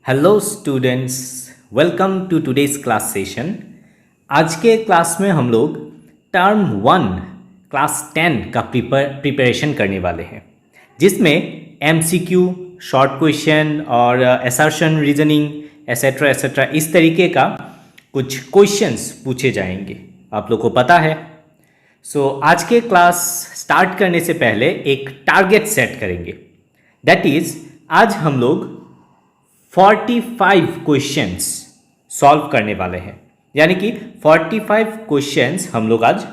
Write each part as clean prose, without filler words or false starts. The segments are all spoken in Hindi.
Hello students, welcome to today's class session. आज के क्लास में हम लोग टर्म 1 क्लास 10 का प्रिपरेशन करने वाले हैं, जिसमें एमसीक्यू, शॉर्ट क्वेश्चन और असर्शन रीजनिंग एसेट्रा एसेट्रा इस तरीके का कुछ क्वेश्चंस पूछे जाएंगे। आप लोग को पता है। आज के क्लास स्टार्ट करने से पहले एक टारगेट सेट करेंगे। दैट इज, आज हम लोग 45 क्वेश्चंस सॉल्व करने वाले हैं, यानी कि 45 क्वेश्चंस हम लोग आज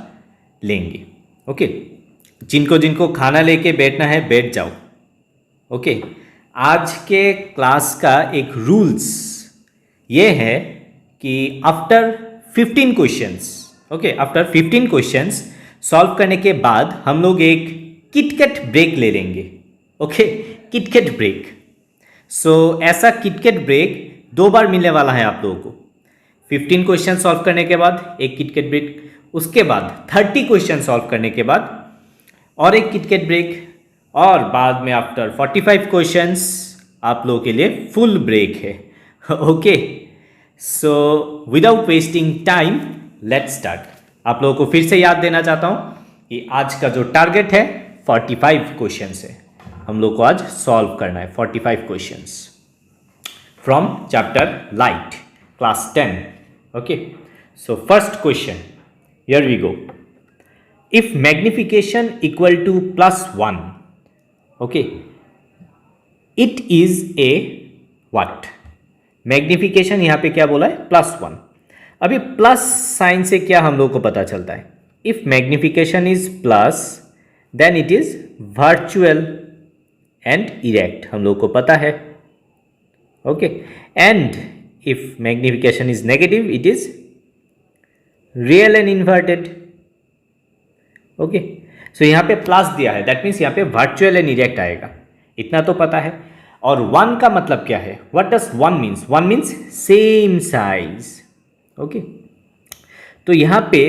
लेंगे। ओके, जिनको जिनको खाना लेके बैठना है बैठ जाओ। ओके, आज के क्लास का एक रूल्स ये है कि after 15 questions, okay, after 15 questions solve करने के बाद हम लोग एक किटकैट ब्रेक ले लेंगे। Okay, KitKat break. ऐसा किटकैट ब्रेक 2 बार मिलने वाला है आप लोगों को। 15 क्वेश्चन सॉल्व करने के बाद एक किटकैट ब्रेक, उसके बाद 30 क्वेश्चन सॉल्व करने के बाद और एक किटकैट ब्रेक, और बाद में आफ्टर 45 क्वेश्चंस आप लोगों के लिए फुल ब्रेक है। Okay, without wasting time let's start. आप लोगों को फिर से याद देना चाहता हूं कि आज का जो टारगेट है 45 क्वेश्चन है। हम लोग को आज सॉल्व करना है 45 questions from chapter light class 10। Okay, first question, here we go. If magnification equal to +1, okay, it is a what? Magnification यहां पे क्या बोला है? +1। अभी प्लस साइन से क्या हम लोग को पता चलता है? If magnification is plus then it is virtual and erect, हम लोग को पता है। Okay, and if magnification is negative it is real and inverted. Okay, यहां पे प्लस दिया है, दैट मीन्स यहां पे वर्चुअल एंड इरेक्ट आएगा, इतना तो पता है। और 1 का मतलब क्या है? What does 1 means? 1 means same size. Okay, तो यहां पे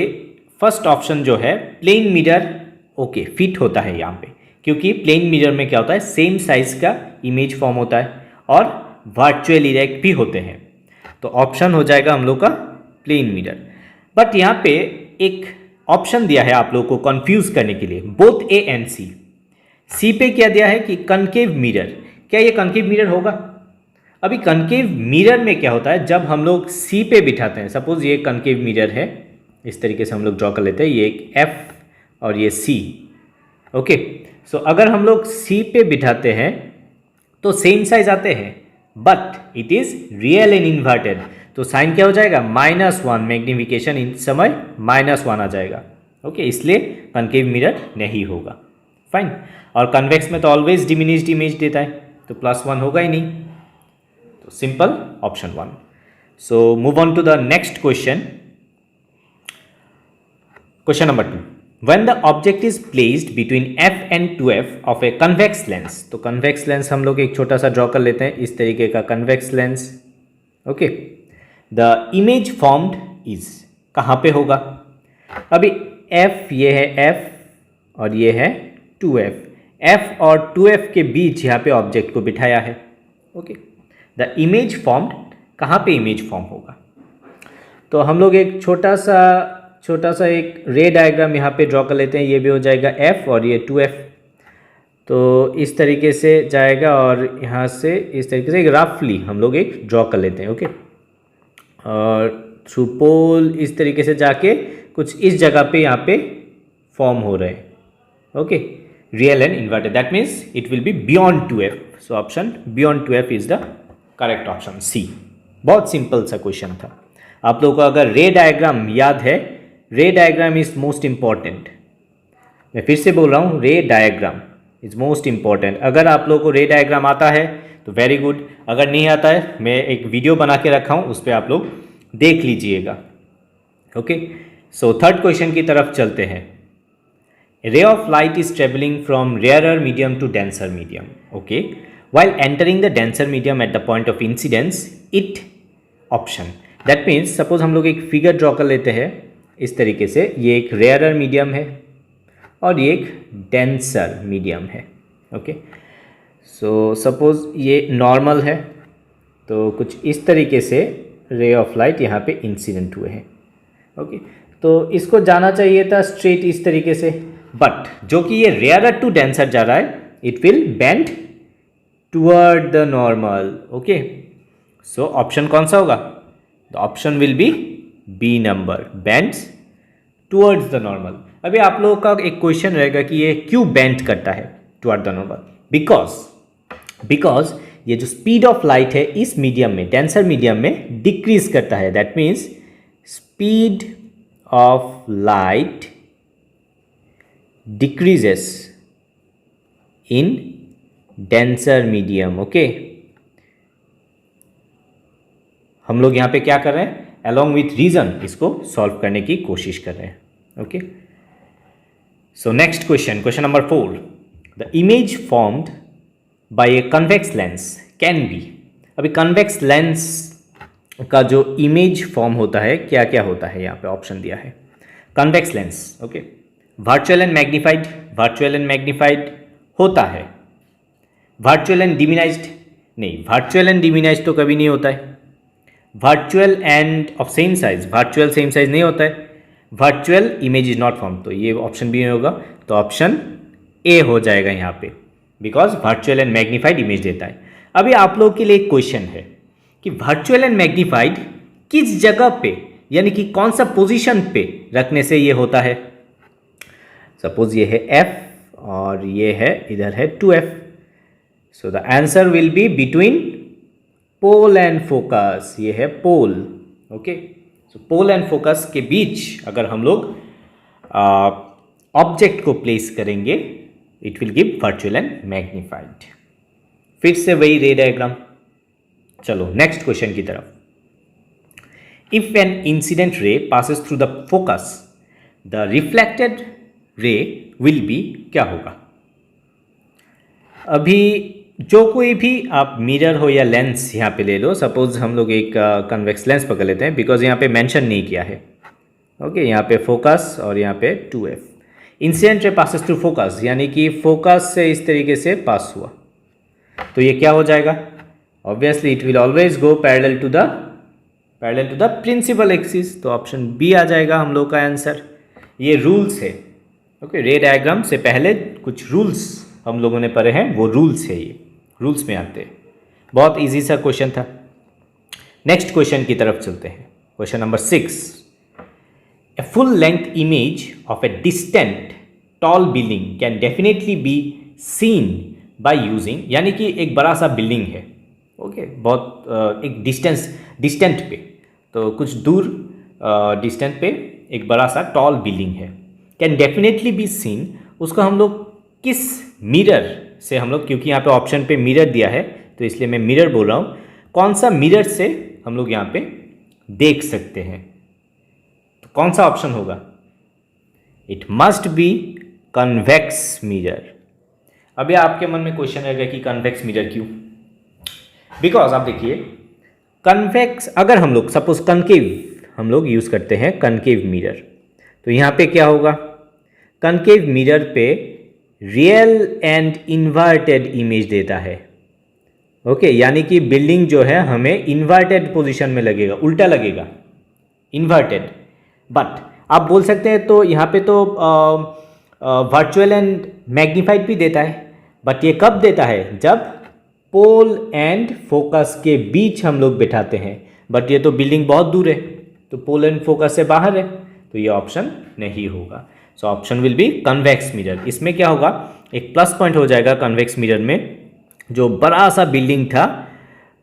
फर्स्ट ऑप्शन जो है प्लेन मिरर, ओके, फिट होता है यहां पे, क्योंकि प्लेन मिरर में क्या होता है? सेम साइज का इमेज फॉर्म होता है और वर्चुअल इरेक्ट भी होते हैं। तो ऑप्शन हो जाएगा हम लोग का प्लेन मिरर। बट यहाँ पे एक ऑप्शन दिया है आप लोग को कंफ्यूज करने के लिए, बोथ ए एंड सी। सी पे क्या दिया है कि कनकेव मिरर। क्या ये कनकेव मिरर होगा? अभी कनकेव मिरर में क्या होता है, जब हम लोग सी पे बिठाते हैं, सपोज ये कनकेव मिरर है, इस तरीके से हम लोग ड्रॉ कर लेते हैं, ये एक एफ और ये सी। ओके, अगर हम लोग सी पे बिठाते हैं तो सेम साइज आते हैं, but it is real and inverted. तो साइन क्या हो जाएगा? -1। मैग्निफिकेशन इस समय -1 आ जाएगा। ओके, इसलिए कनकेव मिरर नहीं होगा। फाइन। और कन्वेक्स में तो ऑलवेज डिमिनिश्ड इमेज देता है, तो +1 होगा ही नहीं। तो simple option 1। Move on to the next question. Question number 2। When the object is placed between f and 2f of a convex lens, तो convex lens हम लोग एक छोटा सा ड्रॉ कर लेते हैं, इस तरीके का convex lens। Okay, the image formed is, कहाँ पे होगा? अभी f ये है f और ये है 2f, f और 2f के बीच यहाँ पे ऑब्जेक्ट को बिठाया है। ओके, द इमेज फॉर्म्ड, कहाँ पे इमेज फॉर्म होगा? तो हम लोग एक छोटा सा एक रे डायग्राम यहाँ पे ड्रॉ कर लेते हैं। ये भी हो जाएगा f और ये 2f, तो इस तरीके से जाएगा और यहाँ से इस तरीके से एक रफली हम लोग एक ड्रॉ कर लेते हैं। ओके, और थ्रू पोल इस तरीके से जाके कुछ इस जगह पे यहाँ पे फॉर्म हो रहे हैं। Okay, real and inverted, that means it will be beyond 2f। So option beyond 2f is the correct option, C. बहुत सिंपल सा क्वेश्चन था। आप लोगों को अगर रे डायग्राम याद है, रे डायग्राम इज मोस्ट इंपॉर्टेंट। मैं फिर से बोल रहा हूँ, रे डायग्राम इज मोस्ट इंपॉर्टेंट। अगर आप लोगों को रे डायग्राम आता है तो वेरी गुड, अगर नहीं आता है मैं एक वीडियो बना के रखा हूँ, उस पर आप लोग देख लीजिएगा। ओके, थर्ड क्वेश्चन की तरफ चलते हैं। Ray of light is travelling from rarer medium to denser medium. Okay, while entering the denser medium at the point of incidence it option, that means suppose हम लोग एक फिगर ड्रॉ कर लेते हैं इस तरीके से, ये एक रेयरर मीडियम है और ये एक डेंसर मीडियम है। ओके, सपोज ये नॉर्मल है, तो कुछ इस तरीके से रे ऑफ लाइट यहाँ पे इंसिडेंट हुए हैं। ओके, तो इसको जाना चाहिए था स्ट्रेट इस तरीके से, बट जो कि ये रेयरर टू डेंसर जा रहा है, it will bend toward the normal. Okay, so option कौन सा होगा? The option will be B number, bends towards the normal. अभी आप लोगों का एक क्वेश्चन रहेगा कि ये क्यों बेंड करता है टुवर्ड द नॉर्मल? बिकॉज ये जो स्पीड ऑफ लाइट है इस मीडियम में, डेंसर मीडियम में डिक्रीज करता है। That means speed of light decreases in denser medium. Okay, हम लोग यहां पे क्या कर रहे हैं? along with रीजन इसको सॉल्व करने की कोशिश कर रहे हैं। Okay, so next question number 4, the image formed by a convex lens can be. अभी कन्वेक्स लेंस का जो इमेज फॉर्म होता है क्या क्या होता है? यहाँ पे ऑप्शन दिया है convex lens. Okay, virtual and magnified, virtual and magnified होता है। वर्चुअल एंड डिमिनाइज्ड नहीं, वर्चुअल एंड डिमिनाइज्ड तो कभी नहीं होता है। Virtual and of same size, virtual same size नहीं होता है। Virtual image is not form, तो ये ऑप्शन भी नहीं होगा, तो ऑप्शन ए हो जाएगा यहाँ पे, because virtual and magnified image देता है। अभी आप लोगों के लिए एक क्वेश्चन है कि वर्चुअल एंड मैग्नीफाइड किस जगह पे, यानी कि कौन सा पोजीशन पे रखने से ये होता है? सपोज ये है f और ये है इधर है 2f, so the answer will be between pole and focus. ये है pole. Okay, so pole and focus के बीच अगर हम लोग ऑब्जेक्ट को प्लेस करेंगे, it will give virtual and magnified. फिर से वही रे डायग्राम। चलो नेक्स्ट क्वेश्चन की तरफ। If an incident ray passes through the focus, the reflected ray will be, क्या होगा? अभी जो कोई भी आप मिरर हो या लेंस यहाँ पे ले लो, सपोज हम लोग एक कन्वेक्स लेंस पकड़ लेते हैं, बिकॉज यहाँ पे मेंशन नहीं किया है। ओके, यहाँ पे फोकस और यहाँ पे 2f। Incident ray passes through focus, यानी कि फोकस से इस तरीके से पास हुआ, तो ये क्या हो जाएगा? Obviously it will always go parallel to the principal axis, तो ऑप्शन बी आ जाएगा हम लोग का आंसर। ये रूल्स है। ओके, रे डायग्राम से पहले कुछ रूल्स हम लोगों ने पढ़े हैं, वो रूल्स है, ये रूल्स में आते हैं। बहुत इजी सा क्वेश्चन था। नेक्स्ट क्वेश्चन की तरफ चलते हैं। Question number 6, a full length image of a distant tall building can definitely be seen by using, यानी कि एक बड़ा सा बिल्डिंग है। ओके, बहुत एक डिस्टेंट पे, तो कुछ दूर डिस्टेंट पे एक बड़ा सा टॉल बिल्डिंग है, कैन डेफिनेटली बी सीन। उसको हम लोग किस मिरर से, हम लोग क्योंकि यहाँ पे ऑप्शन पे मिरर दिया है तो इसलिए मैं मिरर बोल रहा हूँ, कौन सा मिरर से हम लोग यहाँ पे देख सकते हैं? तो कौन सा ऑप्शन होगा? It must be convex mirror. अभी आपके मन में क्वेश्चन रहेगा कि कन्वेक्स मिरर क्यों? बिकॉज आप देखिए, कन्वेक्स अगर हम लोग सपोज कनकेव हम लोग यूज करते हैं, कनकेव मिरर, तो यहाँ पे क्या होगा? कनकेव मिरर पे रियल एंड इन्वर्टेड इमेज देता है। ओके, यानी कि बिल्डिंग जो है हमें इन्वर्टेड पोजीशन में लगेगा, उल्टा लगेगा, इन्वर्टेड। बट आप बोल सकते हैं तो यहाँ पे तो वर्चुअल एंड मैग्नीफाइड भी देता है, बट ये कब देता है? जब पोल एंड फोकस के बीच हम लोग बिठाते हैं, बट ये तो बिल्डिंग बहुत दूर है, तो पोल एंड फोकस से बाहर है, तो ये ऑप्शन नहीं होगा। So option will B convex mirror. इसमें क्या होगा? एक प्लस पॉइंट हो जाएगा कन्वेक्स मिरर में, जो बड़ा सा बिल्डिंग था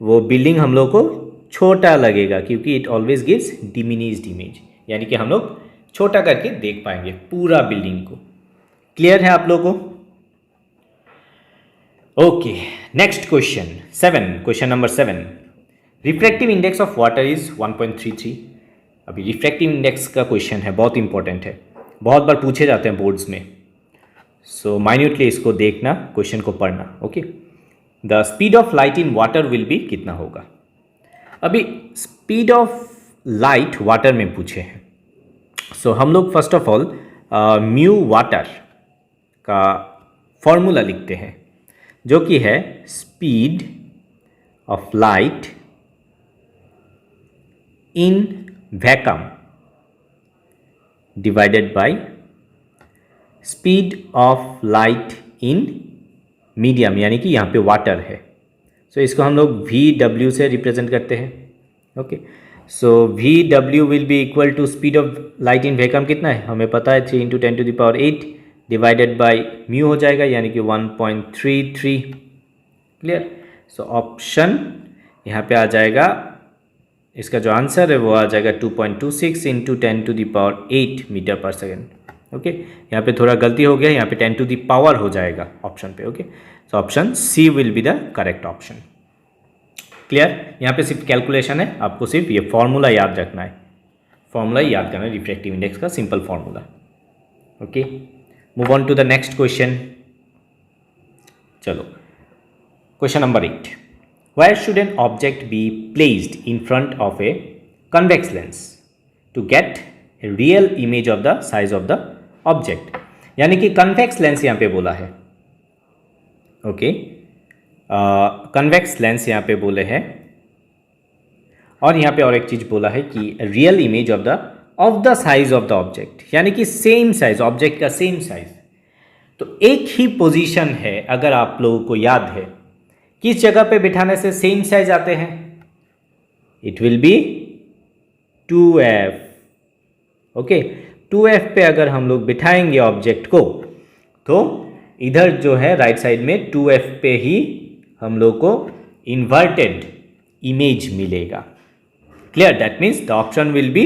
वो बिल्डिंग हम लोग को छोटा लगेगा, क्योंकि it always gives diminished image, यानी कि हम लोग छोटा करके देख पाएंगे पूरा बिल्डिंग को। क्लियर है आप लोगों को? Okay, next question 7, question number 7, refractive index of water is 1.33। अभी रिफ्रैक्टिव इंडेक्स का क्वेश्चन है, बहुत इंपॉर्टेंट है, बहुत बार पूछे जाते हैं बोर्ड्स में। सो माइन्यूटली इसको देखना, क्वेश्चन को पढ़ना। Okay, the speed of light in water will be, कितना होगा? अभी स्पीड ऑफ लाइट वाटर में पूछे हैं, सो हम लोग first of all mu water का फॉर्मूला लिखते हैं, जो कि है speed of light in vacuum divided by speed of light in medium, यानी कि यहाँ पे वाटर है, सो इसको हम लोग VW से रिप्रेजेंट करते हैं। Okay, so VW will be equal to speed of light in vacuum कितना है हमें पता है, 3 × 10⁸ डिवाइडेड बाय म्यू हो जाएगा, यानी कि 1.33। क्लियर। सो ऑप्शन यहाँ पे आ जाएगा, इसका जो आंसर है वो आ जाएगा 2.26 × 10⁸ मीटर पर सेकेंड। ओके, यहाँ पे थोड़ा गलती हो गया, यहाँ पे 10⁻⁴ हो जाएगा ऑप्शन पे। Okay, so option C will be the correct option. Clear. यहाँ पे सिर्फ कैलकुलेशन है, आपको सिर्फ ये फॉर्मूला याद रखना है, फॉर्मूला याद करना है रिफ्रैक्टिव इंडेक्स का, simple formula. Okay, move on to the next question. चलो, question number 8, where should an object be placed in front of a convex lens to get a real image of the size of the object? यानी कि कन्वेक्स लेंस यहाँ पे बोला है। ओके, कन्वेक्स लेंस यहाँ पे बोले हैं, और यहाँ पे और एक चीज बोला है कि real image of the size of the object, यानी कि सेम साइज, ऑब्जेक्ट का सेम साइज। तो एक ही पोजीशन है, अगर आप लोगों को याद है, किस जगह पे बिठाने से सेम साइज आते हैं, it will B 2F। Okay, 2F पे अगर हम लोग बिठाएंगे ऑब्जेक्ट को, तो इधर जो है राइट साइड में 2F पे ही हम लोग को इन्वर्टेड इमेज मिलेगा। Clear, that means the option will be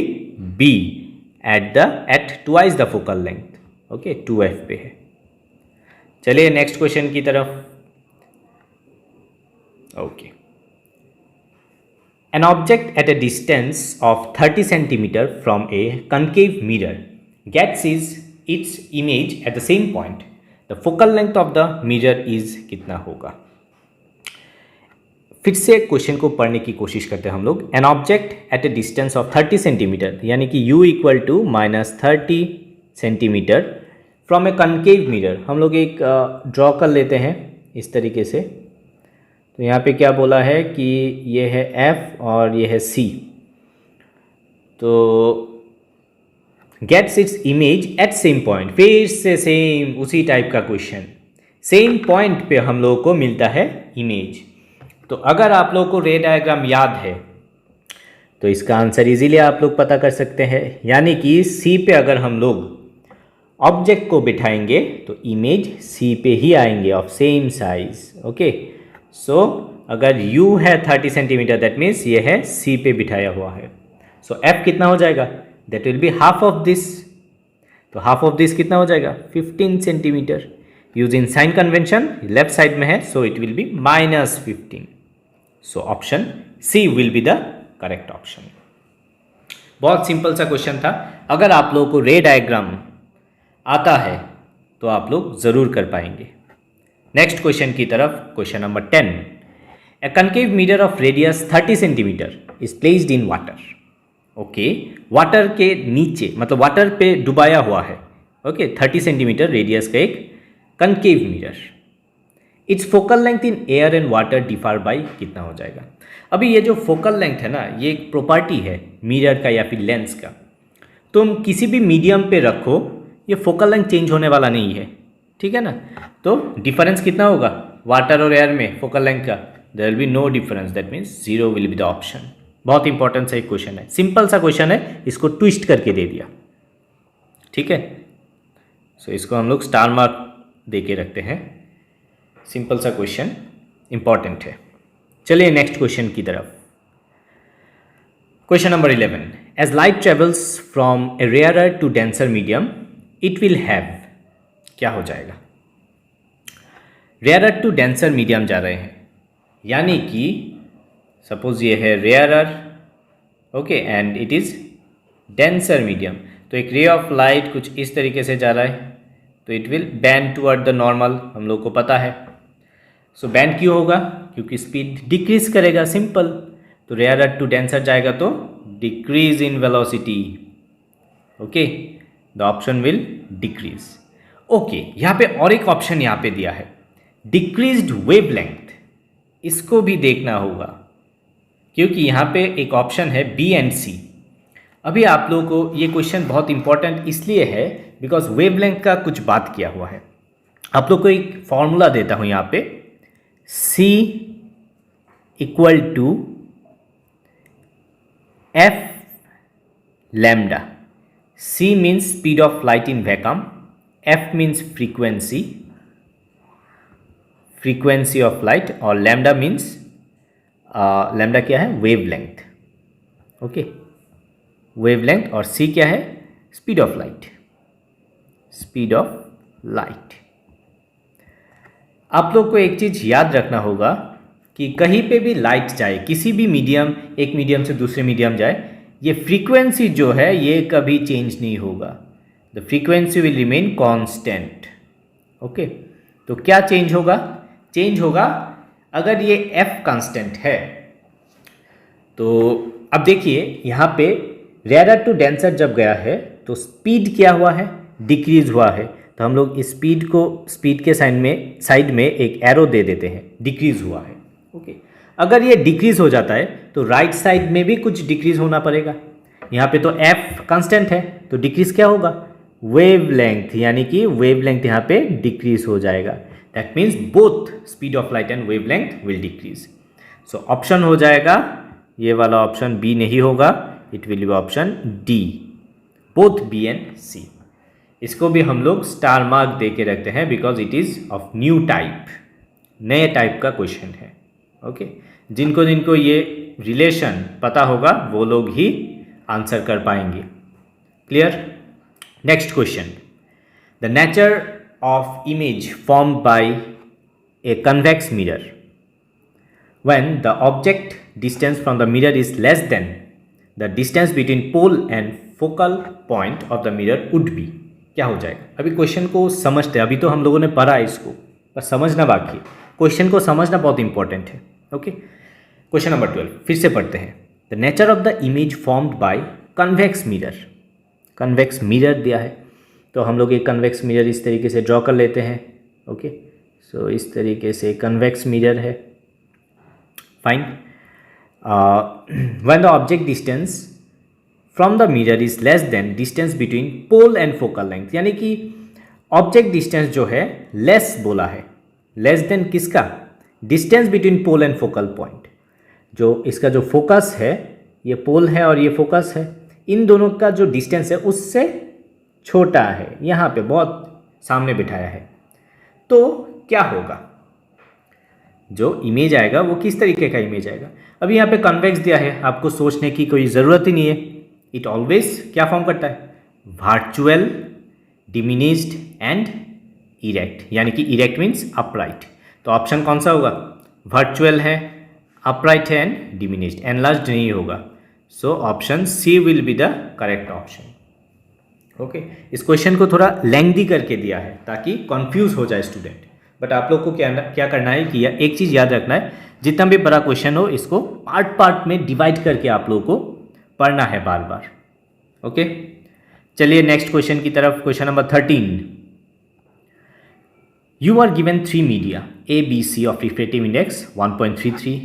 B at twice the focal length. Okay, 2F पे है। चलिए नेक्स्ट क्वेश्चन की तरफ। Okay. An object at a distance of 30 cm from a concave mirror gets its image at the same point. The focal length of the mirror is कितना होगा? फिर से क्वेश्चन को पढ़ने की कोशिश करते हैं हम लोग। An object at a distance of 30 cm, यानी कि u = -30 cm from a concave mirror। हम लोग एक ड्रॉ कर लेते हैं इस तरीके से। तो यहाँ पे क्या बोला है कि ये है F और ये है C, तो gets its image at same point, फिर से सेम उसी टाइप का क्वेश्चन, सेम पॉइंट पे हम लोगों को मिलता है इमेज। तो अगर आप लोगों को रे डायग्राम याद है तो इसका आंसर इजीली आप लोग पता कर सकते हैं, यानी कि C पे अगर हम लोग ऑब्जेक्ट को बिठाएंगे तो इमेज C पे ही आएंगे ऑफ सेम साइज। ओके, सो अगर u है 30 सेंटीमीटर, दैट मीन्स ये है C पे बिठाया हुआ है। सो F कितना हो जाएगा, that will be half of this. तो हाफ ऑफ दिस कितना हो जाएगा, 15 centimetre. Using sign convention, left side में है, so it will be -15। So option C will be the correct option. बहुत सिंपल सा क्वेश्चन था। अगर आप लोगों को रे डायग्राम आता है तो आप लोग ज़रूर कर पाएंगे। नेक्स्ट क्वेश्चन की तरफ, question number 10, A concave mirror of radius 30 centimetre is placed in water. Okay, water के नीचे, मतलब वाटर पे डुबाया हुआ है। ओके, 30 सेंटीमीटर रेडियस का एक concave mirror. It's focal length in air and water differ by कितना हो जाएगा। अभी ये जो फोकल लेंथ है ना, ये एक प्रॉपर्टी है मिरर का या फिर लेंस का। तुम किसी भी मीडियम पे रखो, ये फोकल लेंथ चेंज होने वाला नहीं है, ठीक है ना। तो डिफरेंस कितना होगा वाटर और एयर में फोकल लेंथ का, there will be no difference, that means 0 will be the option. बहुत इंपॉर्टेंट सा एक क्वेश्चन है, सिंपल सा क्वेश्चन है, इसको ट्विस्ट करके दे दिया, ठीक है। सो इसको हम लोग स्टार मार्क दे के रखते हैं, सिंपल सा क्वेश्चन इंपॉर्टेंट है। चलिए नेक्स्ट क्वेश्चन की तरफ। Question number 11, as light travels from a rarer to denser medium it will have, क्या हो जाएगा। रेयरर टू डेंसर मीडियम जा रहे हैं, यानी कि सपोज ये है rarer, okay, and it is denser medium. तो एक रे ऑफ लाइट कुछ इस तरीके से जा रहा है, तो it will band toward the normal, हम लोग को पता है। सो बैंड क्यों होगा, क्योंकि स्पीड डिक्रीज करेगा, सिंपल। तो रेयरर टू डेंसर जाएगा तो decrease in velocity, okay, the option will decrease. Okay, यहाँ पे और एक ऑप्शन यहाँ पे दिया है, डिक्रीज्ड वेवलेंथ, इसको भी देखना होगा। क्योंकि यहाँ पे एक ऑप्शन है बी एंड सी। अभी आप लोगों को ये क्वेश्चन बहुत इंपॉर्टेंट इसलिए है बिकॉज वेवलेंथ का कुछ बात किया हुआ है। आप लोग को एक फॉर्मूला देता हूँ यहाँ पे, C equal to F lambda. C means speed of light in vacuum, F means frequency of light, और लैम्डा मीन्स लैम्डा क्या है, वेवलेंथ। ओके, वेवलेंथ, और C क्या है, स्पीड ऑफ लाइट। आप लोग को एक चीज़ याद रखना होगा कि कहीं पे भी लाइट जाए, किसी भी मीडियम, एक मीडियम से दूसरे मीडियम जाए, ये फ्रीक्वेंसी जो है ये कभी चेंज नहीं होगा। The frequency will remain constant. Okay, तो क्या चेंज होगा? चेंज होगा अगर ये f कांस्टेंट है। तो अब देखिए यहाँ पे रेयर टू डेंसर जब गया है तो स्पीड क्या हुआ है, डिक्रीज हुआ है। तो हम लोग इस स्पीड को, स्पीड के साइड में एक एरो दे देते हैं, डिक्रीज हुआ है। ओके, अगर ये डिक्रीज हो जाता है तो राइट साइड में भी कुछ डिक्रीज होना पड़ेगा। यहाँ पे तो f कांस्टेंट है तो डिक्रीज क्या होगा, वेवलेंथ, यानी कि वेवलेंथ यहाँ पे डिक्रीज हो जाएगा। That means both speed of light and wavelength will decrease. So option हो जाएगा ये वाला, ऑप्शन बी नहीं होगा, it will be option D, both B and C. इसको भी हम लोग स्टार मार्क दे के रखते हैं because it is of new type, नए टाइप का क्वेश्चन है। ओके, जिनको ये रिलेशन पता होगा वो लोग ही आंसर कर पाएंगे। Clear? Next question, the nature of image formed by a convex mirror when the object distance from the mirror is less than the distance between pole and focal point of the mirror would be. क्या हो जाएगा? अभी क्वेश्चन को समझते हैं, अभी तो हम लोगों ने पढ़ा है इसको, पर समझना बाकी है। क्वेश्चन को समझना बहुत इंपॉर्टेंट है। ओके, क्वेश्चन नंबर 12 फिर से पढ़ते हैं। The nature of the image formed bye convex mirror. Convex mirror दिया है तो हम लोग एक कन्वेक्स मिरर इस तरीके से ड्रॉ कर लेते हैं। ओके, सो इस तरीके से कन्वेक्स मिरर है। Fine, when the object distance from the mirror is less than distance between pole and focal length, यानी कि ऑब्जेक्ट डिस्टेंस जो है लेस बोला है, लेस देन किसका, distance between pole and focal point. जो इसका जो फोकस है, ये पोल है और ये फोकस है, इन दोनों का जो डिस्टेंस है उससे छोटा है, यहाँ पे बहुत सामने बिठाया है। तो क्या होगा, जो इमेज आएगा वो किस तरीके का इमेज आएगा? अभी यहाँ पे कन्वेक्स दिया है, आपको सोचने की कोई ज़रूरत ही नहीं है। इट ऑलवेज क्या फॉर्म करता है, वर्चुअल, डिमिनिश्ड एंड इरेक्ट, यानी कि इरेक्ट मीन्स अपराइट। तो ऑप्शन कौन सा होगा, वर्चुअल है, अपराइट है एंड डिमिनिश्ड, एनलार्ज्ड नहीं होगा। So option C will be the correct option. Okay, इस क्वेश्चन को थोड़ा लेंथी करके दिया है ताकि कंफ्यूज हो जाए स्टूडेंट, बट आप लोग को क्या करना है कि एक चीज़ याद रखना है, जितना भी बड़ा क्वेश्चन हो इसको पार्ट में डिवाइड करके आप लोगों को पढ़ना है बार बार। ओके, चलिए नेक्स्ट क्वेश्चन की तरफ। Question number 13, you are given 3 media A B C of refractive index 1.33,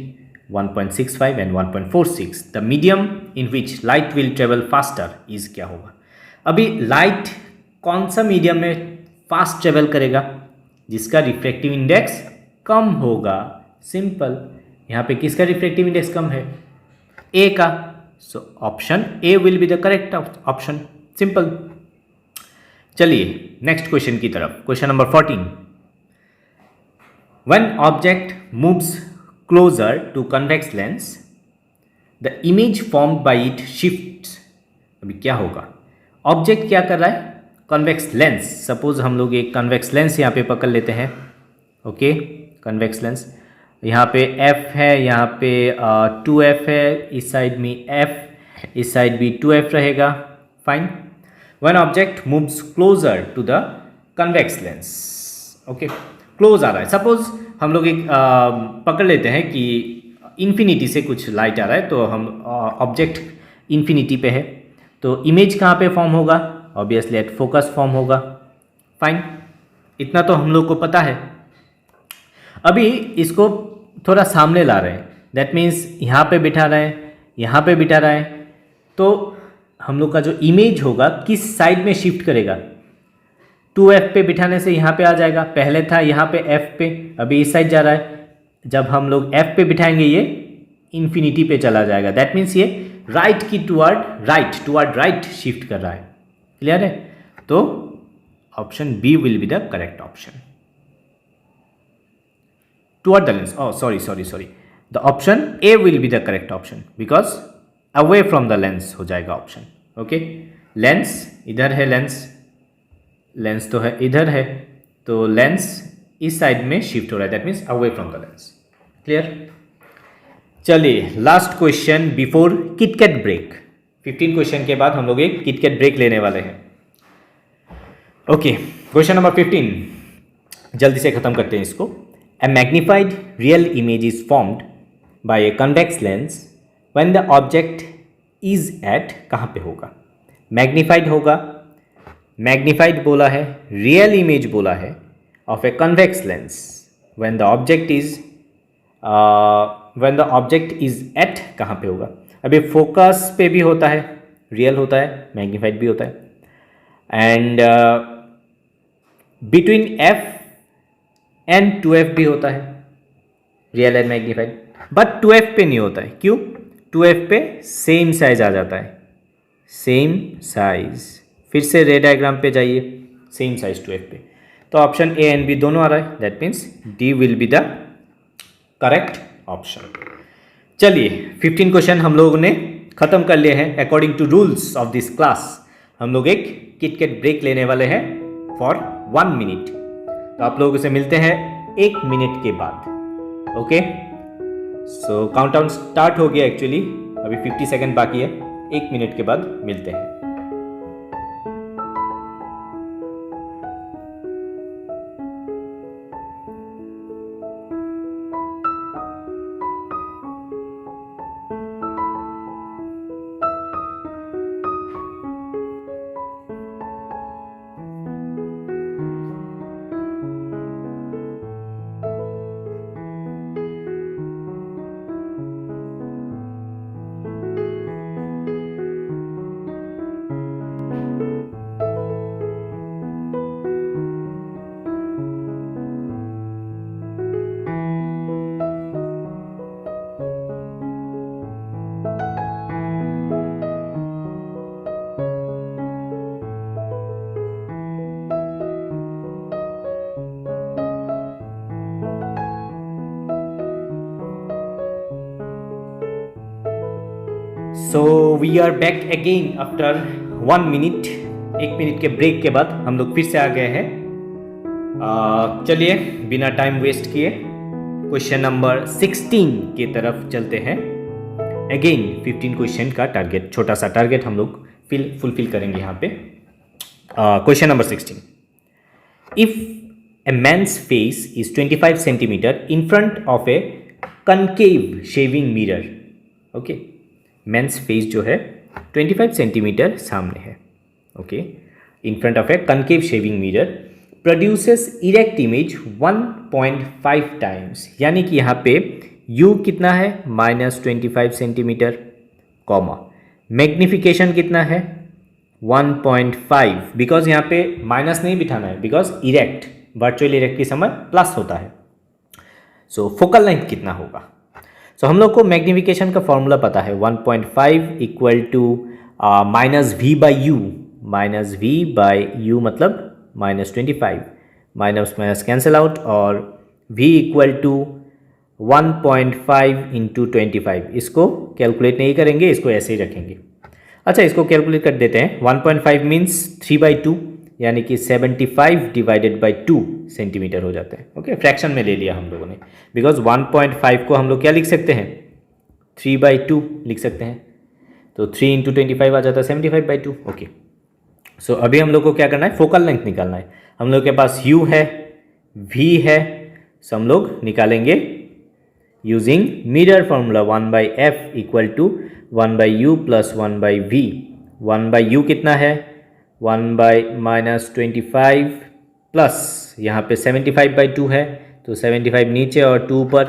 1.65 and 1.46। The medium in which light will travel faster is, क्या होगा? अभी लाइट कौन सा मीडियम में फास्ट ट्रेवल करेगा, जिसका रिफ्रैक्टिव इंडेक्स कम होगा। सिंपल, यहाँ पे किसका रिफ्रैक्टिव इंडेक्स कम है, ए का। So option A will be the correct option, simple. चलिए नेक्स्ट क्वेश्चन की तरफ। Question number 14, when object moves closer to convex lens the image formed by it shifts. अभी क्या होगा, ऑब्जेक्ट क्या कर रहा है, कन्वेक्स लेंस। सपोज हम लोग एक कन्वेक्स लेंस यहाँ पे पकड़ लेते हैं। ओके, कन्वेक्स लेंस, यहाँ पे f है, यहाँ पे 2f है, इस साइड में f, इस साइड भी 2f रहेगा। Fine, when object moves closer to the convex lens. Okay, close आ रहा है। सपोज हम लोग एक पकड़ लेते हैं कि इन्फिनिटी से कुछ लाइट आ रहा है, तो हम ऑब्जेक्ट इन्फिनिटी पे है, तो इमेज कहाँ पे फॉर्म होगा, ऑब्वियसली एट फोकस फॉर्म होगा। फाइन, इतना तो हम लोग को पता है। अभी इसको थोड़ा सामने ला रहे हैं, दैट मीन्स यहाँ पे बिठा रहे हैं, यहाँ पे बिठा रहे हैं, तो हम लोग का जो इमेज होगा किस साइड में शिफ्ट करेगा? 2F पे बिठाने से यहाँ पे आ जाएगा, पहले था यहाँ पे F पे, अभी इस साइड जा रहा है। जब हम लोग F पे बिठाएंगे ये इन्फिनिटी पे चला जाएगा, दैट मीन्स ये राइट की टुवर्ड राइट शिफ्ट कर रहा है। क्लियर है? तो option B will be the correct option, toward the lens. oh sorry, the option A will be the correct option because away from the lens हो जाएगा ऑप्शन। ओके, लेंस इधर है, लेंस तो है इधर है, तो लेंस इस साइड में शिफ्ट हो रहा है, that means away from the lens. Clear? चलिए last question before KitKat break. 15 question के बाद हम लोग एक किटकैट ब्रेक लेने वाले हैं। ओके, क्वेश्चन नंबर 15 जल्दी से खत्म करते हैं इसको। A magnified real image is formed by a convex lens when the object is at, कहाँ पे होगा? मैग्निफाइड होगा, मैग्निफाइड बोला है, रियल इमेज बोला है of a convex lens when the object is at, कहाँ पे होगा? अभी फोकस पे भी होता है, रियल होता है, मैग्नीफाइड भी होता है, and between F and 2F भी होता है, real and magnified, but 2F पे नहीं होता है। क्यों? 2F पे सेम साइज आ जाता है, सेम साइज। फिर से रे डायग्राम पे जाइए, सेम साइज 2F पे, तो ऑप्शन ए एंड बी दोनों आ रहा है, that means D will be the correct option. चलिए 15 क्वेश्चन हम लोगों ने खत्म कर लिए हैं। According to rules of this class हम लोग एक किटकैट ब्रेक लेने वाले हैं फॉर 1 मिनट। तो आप लोगों से मिलते हैं 1 मिनट के बाद। ओके, सो काउंटडाउन स्टार्ट हो गया, एक्चुअली अभी 50 सेकेंड बाकी है, 1 मिनट के बाद मिलते हैं। So we are back again after 1 minute. 1 minute के ब्रेक के बाद हम लोग फिर से आ गए हैं। चलिए बिना टाइम वेस्ट किए क्वेश्चन नंबर 16 की तरफ चलते हैं। अगेन 15 क्वेश्चन का टारगेट, छोटा सा टारगेट हम लोग फुलफिल करेंगे यहाँ पे। Question number 16, if a man's face is 25 centimetre in front of a concave shaving mirror. Okay, man's face जो है 25 सेंटीमीटर सामने है, okay, in front of a concave shaving mirror, produces erect image 1.5 times, यानी कि यहाँ पे u कितना है -25 सेंटीमीटर, कॉमा मैग्निफिकेशन कितना है 1.5, बिकॉज यहाँ पे माइनस नहीं बिठाना है, बिकॉज इरेक्ट, वर्चुअल इरेक्ट की समय प्लस होता है। सो फोकल लेंथ कितना होगा? सो हम लोग को मैग्निफिकेशन का फॉर्मूला पता है, 1.5 इक्वल टू -v/u, -v/u मतलब -25, माइनस माइनस कैंसिल आउट, और v इक्वल टू 1.5 इंटू 25। इसको कैलकुलेट नहीं करेंगे, इसको ऐसे ही रखेंगे। अच्छा, इसको कैलकुलेट कर देते हैं। 1.5 मीन्स 3/2, यानी कि 75 डिवाइडेड बाई 2 सेंटीमीटर हो जाते हैं। ओके, फ्रैक्शन में ले लिया हम लोगों ने, बिकॉज 1.5 को हम लोग क्या लिख सकते हैं, 3/2 लिख सकते हैं, तो 3 इंटू 25 आ जाता है 75/2। ओके, सो अभी हम लोग को क्या करना है, फोकल लेंथ निकालना है। हम लोग के पास u है, v है, सो हम लोग निकालेंगे using mirror formula 1/f equal to 1/u plus 1/v। 1/u कितना है 1/-25 प्लस यहाँ पे 75/2 है, तो 75 नीचे और 2 ऊपर,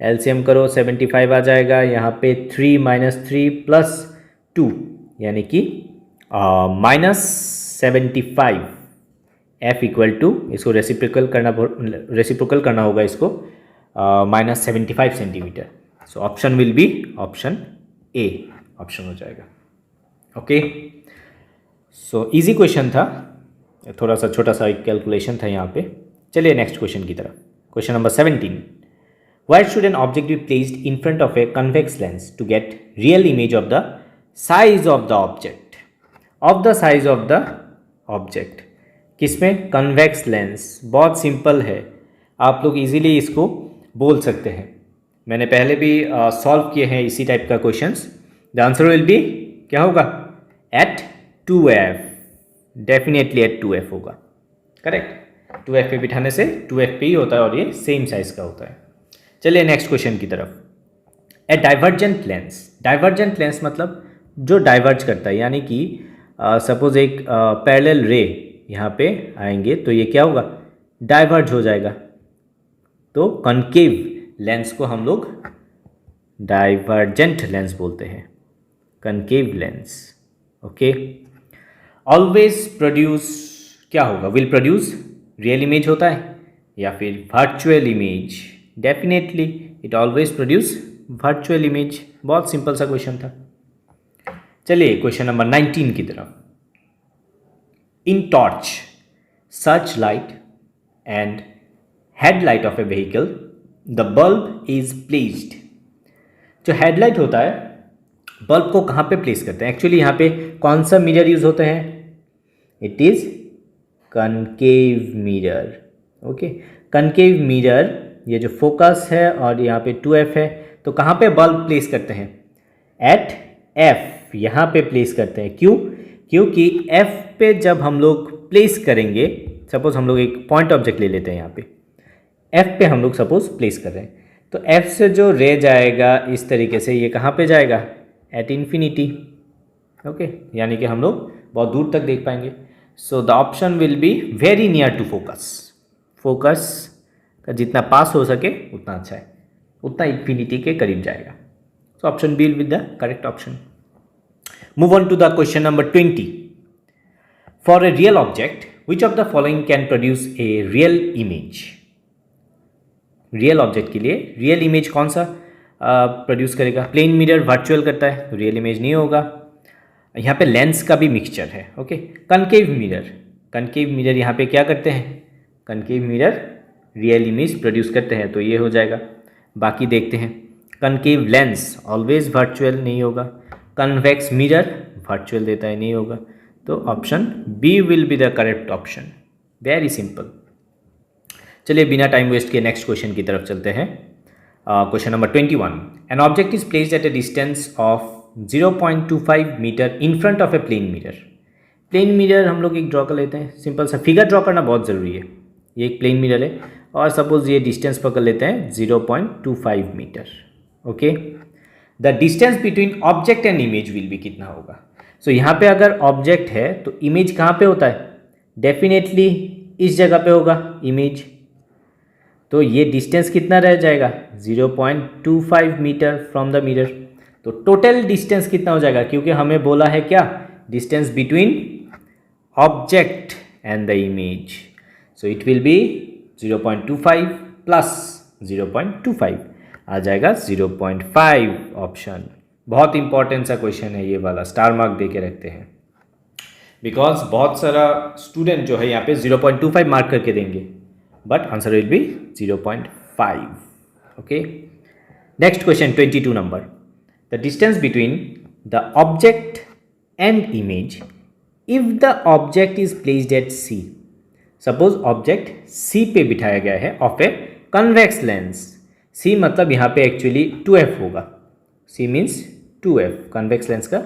एलसीएम करो 75 आ जाएगा, यहाँ पे 3 - 3 + 2 यानी कि -75। F इक्वल टू, इसको रेसिप्रोकल करना होगा इसको, -75 centimetre. So option will be option A option हो जाएगा। ओके, सो इजी क्वेश्चन था, थोड़ा सा छोटा सा एक कैलकुलेशन था यहाँ पे। चलिए नेक्स्ट क्वेश्चन की तरफ। Question number 17, where should an object be placed in front of a convex lens to get real image of the size of the object? Of the size of the object किसमें? Convex lens. बहुत सिंपल है, आप लोग इजीली इसको बोल सकते हैं। मैंने पहले भी सॉल्व किए हैं इसी टाइप का questions. The answer will be क्या होगा? Eight 2f, definitely eight 2f होगा, करेक्ट। 2f पे बिठाने से 2f पे ही होता है और ये सेम साइज का होता है। चलिए नेक्स्ट क्वेश्चन की तरफ। ए डाइवर्जेंट लेंस, डाइवर्जेंट लेंस मतलब जो डाइवर्ज करता है, यानी कि सपोज एक पैरेलल रे यहाँ पे आएंगे तो ये क्या होगा? डाइवर्ज हो जाएगा। तो कॉन्केव लेंस को हम लोग डाइवर्जेंट लेंस बोलते हैं, concave lens. Okay, always produce क्या होगा? विल प्रोड्यूस रियल इमेज होता है या फिर virtual image? Definitely it always produce virtual image. बहुत सिंपल सा क्वेश्चन था। चलिए क्वेश्चन नंबर 19 की तरफ। In torch, search light and headlight of a vehicle the bulb is placed. जो हेडलाइट होता है, बल्ब को कहाँ पे प्लेस करते हैं? एक्चुअली यहाँ पे कौन सा मिरर यूज होते हैं? It is concave mirror. Okay, concave mirror, ये जो फोकस है और यहाँ पे 2f है, तो कहाँ पे बल्ब प्लेस करते हैं? एट f, यहाँ पे प्लेस करते हैं। क्यों? क्योंकि f पे जब हम लोग प्लेस करेंगे, सपोज हम लोग एक पॉइंट ऑब्जेक्ट ले लेते हैं, यहाँ पे f पे हम लोग सपोज प्लेस कर रहे हैं, तो f से जो रे जाएगा इस तरीके से, ये कहाँ पे जाएगा? At infinity. ओके, यानी कि हम लोग बहुत दूर तक देख पाएंगे। So the option will be very near to focus. Focus का जितना पास हो सके उतना अच्छा है, उतना इन्फिनिटी के करीब जाएगा। So option B will be the correct option. Move on to the question number 20. For a real object, which of the following can produce a real image? Real object के लिए रियल इमेज कौन सा प्रोड्यूस करेगा? प्लेन मिरर वर्चुअल करता है तो रियल इमेज नहीं होगा। यहाँ पे लेंस का भी मिक्सचर है। Okay, concave mirror, concave mirror यहाँ पे क्या करते हैं? Concave mirror real image produce करते हैं, तो ये हो जाएगा। बाकी देखते हैं। कनकेव लेंस ऑलवेज वर्चुअल नहीं होगा, कन्वेक्स मिरर वर्चुअल देता है, नहीं होगा। तो option B will be the correct option. Very simple. चलिए बिना टाइम वेस्ट के नेक्स्ट क्वेश्चन की तरफ चलते हैं। Question number 21। An object is placed at a distance of 0.25 metre in front of a plane mirror. Plane mirror हम लोग एक ड्रॉ कर लेते हैं, सिंपल सा फिगर ड्रॉ करना बहुत ज़रूरी है। ये एक प्लेन मिरर है और सपोज ये डिस्टेंस पकड़ लेते हैं 0.25 metre. Okay, the distance between object and image will be कितना होगा? सो यहाँ पे अगर ऑब्जेक्ट है तो इमेज कहाँ पे होता है? डेफिनेटली इस जगह पे होगा इमेज। तो ये डिस्टेंस कितना रह जाएगा? 0.25 मीटर फ्रॉम द मिरर। तो टोटल डिस्टेंस कितना हो जाएगा? क्योंकि हमें बोला है क्या? Distance between object and the image. So it will B 0.25 plus 0.25 आ जाएगा 0.5 ऑप्शन। बहुत इंपॉर्टेंट सा क्वेश्चन है ये वाला, स्टार मार्क दे के रखते हैं, बिकॉज बहुत सारा स्टूडेंट जो है यहाँ पे 0.25 मार्क करके देंगे, but answer will be 0.5। Okay, next question 22 number. The distance between the object and image if the object is placed at C. Suppose object C पे बिठाया गया है of a convex lens. C मतलब यहाँ पे एक्चुअली 2f होगा। C means 2f, convex lens का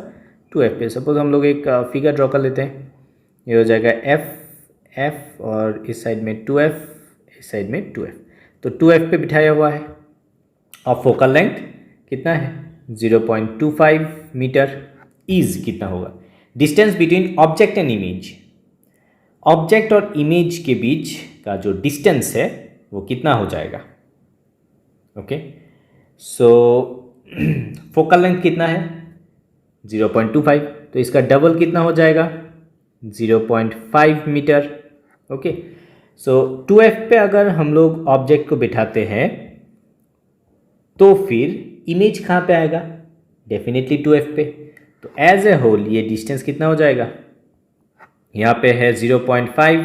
2f पे सपोज हम लोग एक फिगर ड्रॉ कर लेते हैं। ये हो जाएगा f और इस साइड में 2f, इस साइड में 2f। तो 2f पे बिठाया हुआ है और फोकल लेंथ कितना है? 0.25 मीटर। इज कितना होगा? Distance between object and image, object और इमेज के बीच का जो डिस्टेंस है वो कितना हो जाएगा? ओके, सो फोकल लेंथ कितना है 0.25, तो इसका डबल कितना हो जाएगा 0.5 मीटर। ओके, सो 2f पे अगर हम लोग ऑब्जेक्ट को बिठाते हैं तो फिर इमेज कहाँ पे आएगा, डेफिनेटली 2f पे। तो एज ए होल ये डिस्टेंस कितना हो जाएगा, यहाँ पे है 0.5,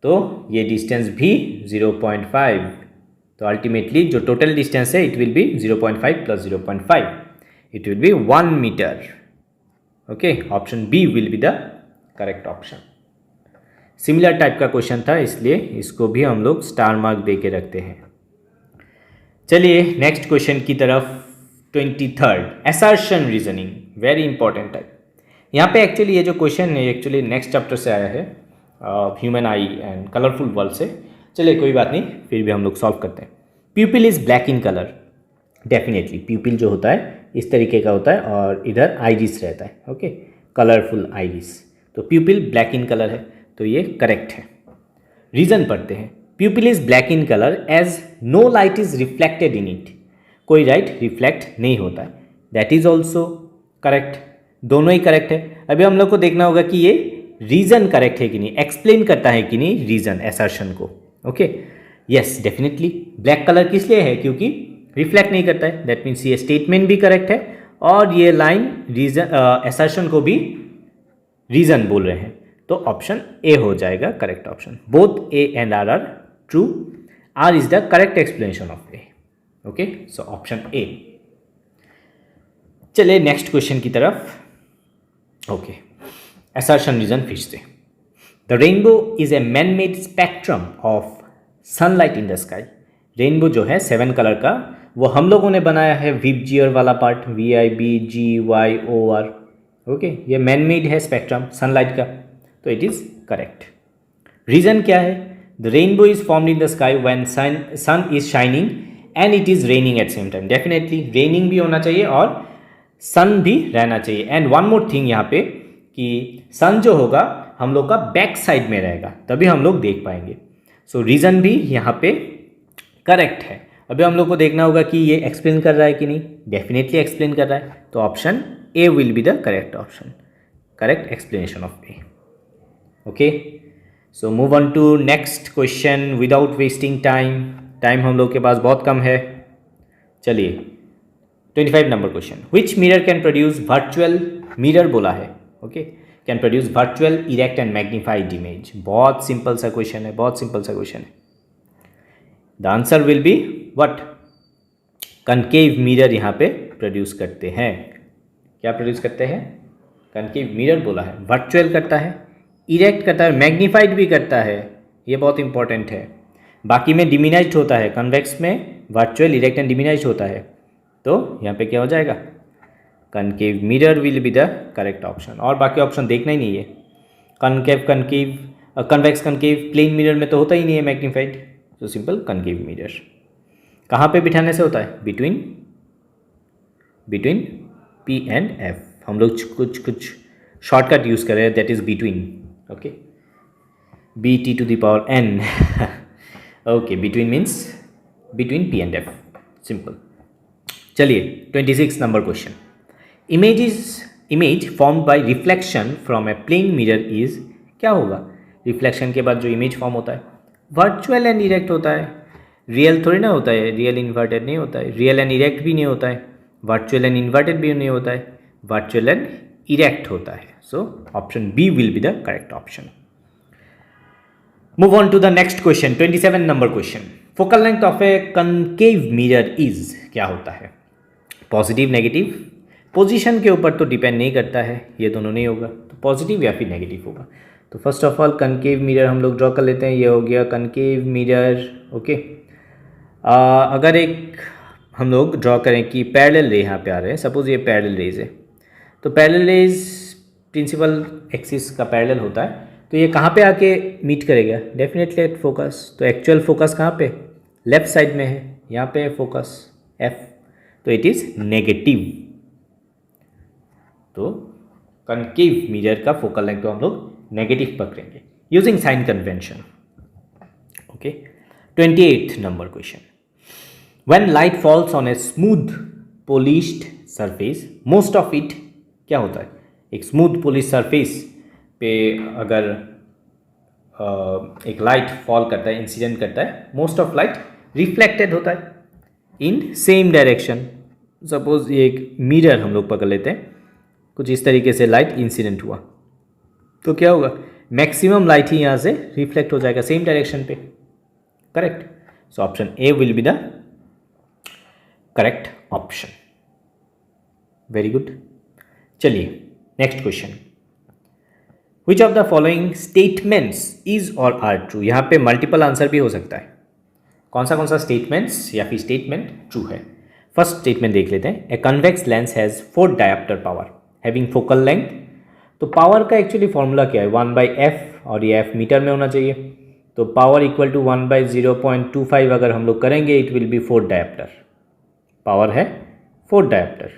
तो ये डिस्टेंस भी 0.5, तो अल्टीमेटली जो टोटल डिस्टेंस है it will be 0.5 plus 0.5, it will be 1 metre. Okay, option B will be the correct option. Similar type का क्वेश्चन था, इसलिए इसको भी हम लोग स्टार मार्क दे के रखते हैं। चलिए नेक्स्ट क्वेश्चन की तरफ। 23rd, assertion reasoning, very important type. यहाँ पे एक्चुअली ये जो क्वेश्चन है एक्चुअली नेक्स्ट चैप्टर से आया है, human I and colourful world से। चलिए कोई बात नहीं, फिर भी हम लोग सॉल्व करते हैं। Pupil is black in colour, definitely प्यूपिल जो होता है इस तरीके का होता है और इधर आइरिस रहता है। ओके, कलरफुल आइरिस, तो प्यूपिल ब्लैक इन कलर है, तो ये करेक्ट है। रीज़न पढ़ते हैं। Pupil is black in colour as no light is reflected in it, कोई लाइट रिफ्लेक्ट नहीं होता है, दैट इज़ ऑल्सो करेक्ट। दोनों ही करेक्ट है। अभी हम लोग को देखना होगा कि ये रीज़न करेक्ट है कि नहीं, एक्सप्लेन करता है कि नहीं रीज़न असर्शन को। Okay, yes definitely black colour किस लिए है, क्योंकि रिफ्लेक्ट नहीं करता है, दैट मीन्स ये स्टेटमेंट भी करेक्ट है और ये लाइन रीज़न असर्शन को भी रीज़न बोल रहे हैं, तो ऑप्शन ए हो जाएगा correct option. Both A and R are true, R is the correct explanation of A. Okay, so option A. चलिए नेक्स्ट क्वेश्चन की तरफ। ओके, assertion reason फिर से। The rainbow is a man made spectrum of sunlight in the sky. Rainbow जो है 7 कलर का, वो हम लोगों ने बनाया है विबजियर वाला पार्ट, VIBGYOR। ओके, ये मैन मेड है स्पेक्ट्रम सनलाइट का, तो इट इज़ करेक्ट। रीज़न क्या है, the rainbow is formed in the sky when sun is shining and it is raining at same time. Definitely raining भी होना चाहिए और सन भी रहना चाहिए। एंड वन मोर थिंग यहाँ पे कि सन जो होगा हम लोग का बैक साइड में रहेगा, तभी हम लोग देख पाएंगे। सो रीज़न भी यहाँ पे करेक्ट है। अभी हम लोग को देखना होगा कि ये एक्सप्लेन कर रहा है कि नहीं, डेफिनेटली एक्सप्लेन कर रहा है, तो option A will be the correct option, correct explanation of A. Okay, so move on to next question without wasting time. Time हम लोग के पास बहुत कम है। चलिए 25 number question. Which mirror can produce virtual, mirror बोला है, okay, can produce virtual erect and magnified image. बहुत सिंपल सा क्वेश्चन है, बहुत सिंपल सा क्वेश्चन है। The answer will be what, concave mirror यहाँ पे प्रोड्यूस करते हैं। क्या प्रोड्यूस करते हैं, कनकेव मिरर बोला है। वर्चुअल करता है, इरेक्ट करता है, मैग्नीफाइड भी करता है, ये बहुत इंपॉर्टेंट है। बाकी में डिमिनाइज्ड होता है, कन्वेक्स में वर्चुअल इरेक्ट एंड डिमिनाइज्ड होता है, तो यहाँ पे क्या हो जाएगा, concave mirror will be the correct option. और बाकी ऑप्शन देखना ही नहीं है। Concave concave, convex concave, plane mirror में तो होता ही नहीं है मैग्नीफाइड, तो सिंपल कनकेव मिरर। कहाँ पे बिठाने से होता है, बिटवीन P एंड F। हम लोग कुछ शॉर्टकट यूज़ कर रहे हैं, that is between. Okay, BT⁴N okay, between means between P and F, simple. चलिए 26 number question. Image formed by reflection from a plane mirror is, क्या होगा, रिफ्लेक्शन के बाद जो इमेज फॉर्म होता है वर्चुअल एंड इरेक्ट होता है, रियल थोड़ी ना होता है, रियल इन्वर्टेड नहीं होता है, रियल एंड इरेक्ट भी नहीं होता है, वर्चुअल एंड इन्वर्टेड भी नहीं होता है, वर्चुअल एंड इरेक्ट होता है। So option B will be the correct option. Move on to the next question, 27 number question. Focal length of a concave mirror is, क्या होता है, पॉजिटिव नेगेटिव, पोजीशन के ऊपर तो डिपेंड नहीं करता है, ये दोनों नहीं होगा, तो पॉजिटिव या फिर नेगेटिव होगा। तो first of all concave mirror हम लोग ड्रॉ कर लेते हैं, ये हो गया कनकेव मिरर। ओके, अगर एक हम लोग ड्रॉ करें कि पैरेलल रे यहाँ पे आ रहे हैं, सपोज ये पैरेलल रेज है, तो पैरेलल रेज प्रिंसिपल एक्सिस का पैरेलल होता है, तो ये कहाँ पे आके मीट करेगा, डेफिनेटली एट फोकस। तो एक्चुअल फोकस कहाँ पे, लेफ्ट साइड में है, यहाँ पे है फोकस F, तो इट इज़ नेगेटिव। तो कनकेव मिरर का फोकल लेंथ तो हम लोग नेगेटिव पकड़ेंगे using sign convention. Okay, 28th number question. When light falls on a smooth polished surface, most of it क्या होता है, एक स्मूथ पोलिश सरफेस पे अगर एक लाइट फॉल करता है, इंसिडेंट करता है, मोस्ट ऑफ लाइट रिफ्लेक्टेड होता है इन सेम डायरेक्शन। सपोज ये एक मिरर हम लोग पकड़ लेते हैं, कुछ इस तरीके से लाइट इंसिडेंट हुआ तो क्या होगा, मैक्सिमम लाइट ही यहाँ से रिफ्लेक्ट हो जाएगा सेम डायरेक्शन पे। Correct, so option A will be the correct option. Very good. चलिए next question, which of the following statements is और आर ट्रू। यहाँ पे मल्टीपल आंसर भी हो सकता है, कौन सा स्टेटमेंट्स या फिर स्टेटमेंट ट्रू है। फर्स्ट स्टेटमेंट देख लेते हैं, ए convex lens has 4 dioptre power having focal length. तो पावर का एक्चुअली फॉर्मूला क्या है, 1/f, और ये f मीटर में होना चाहिए, तो पावर इक्वल टू 1/0.25 अगर हम लोग करेंगे it will B 4 dioptre. Power है 4 डायप्टर।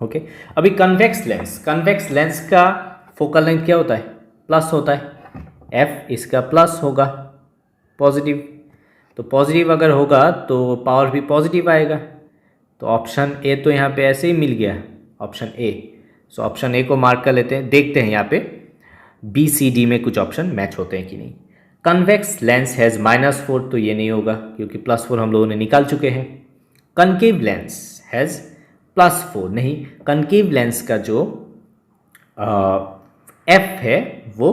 ओके, अभी कन्वेक्स लेंस का फोकल लेंथ क्या होता है, प्लस होता है, f इसका प्लस होगा, पॉजिटिव, तो पॉजिटिव अगर होगा तो पावर भी पॉजिटिव आएगा। तो ऑप्शन ए तो यहाँ पे ऐसे ही मिल गया, ऑप्शन ए। सो ऑप्शन ए को मार्क कर लेते हैं, देखते हैं यहाँ पे बी सी डी में कुछ ऑप्शन मैच होते हैं कि नहीं। कन्वेक्स लेंस हैज़ -4, तो ये नहीं होगा क्योंकि +4 हम लोगों ने निकाल चुके हैं। कनकेव लेंस हैज़ +4, नहीं, कनकेव लेंस का जो एफ है वो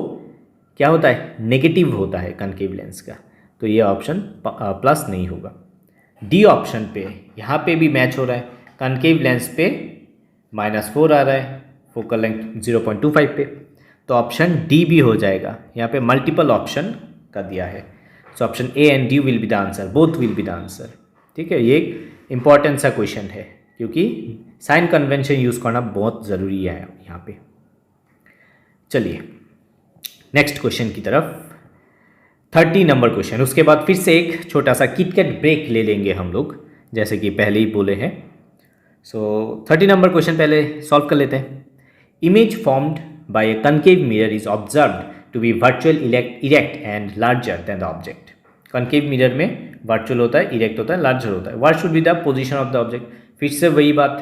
क्या होता है, नेगेटिव होता है कनकेव लेंस का, तो ये ऑप्शन प्लस नहीं होगा। डी ऑप्शन पे यहाँ पे भी मैच हो रहा है, कनकेव लेंस पे -4 आ रहा है, फोकल लेंथ 0.25 पे, तो ऑप्शन डी भी हो जाएगा। यहाँ पे मल्टीपल ऑप्शन का दिया है, so option A and D will be the answer, both will be the answer. ठीक है, ये एक इंपॉर्टेंट सा क्वेश्चन है क्योंकि साइन कन्वेंशन यूज़ करना बहुत ज़रूरी है यहाँ पे। चलिए नेक्स्ट क्वेश्चन की तरफ, 30 नंबर क्वेश्चन। उसके बाद फिर से एक छोटा सा किटकैट ब्रेक ले लेंगे हम लोग, जैसे कि पहले ही बोले हैं। सो 30 नंबर क्वेश्चन पहले सॉल्व कर लेते हैं। Image formed by a concave mirror is observed to be virtual erect and larger than the object. Concave mirror में वर्चुअल होता है, इरेक्ट होता है, लार्जर होता है। What should be the position of the object. फिर से वही बात,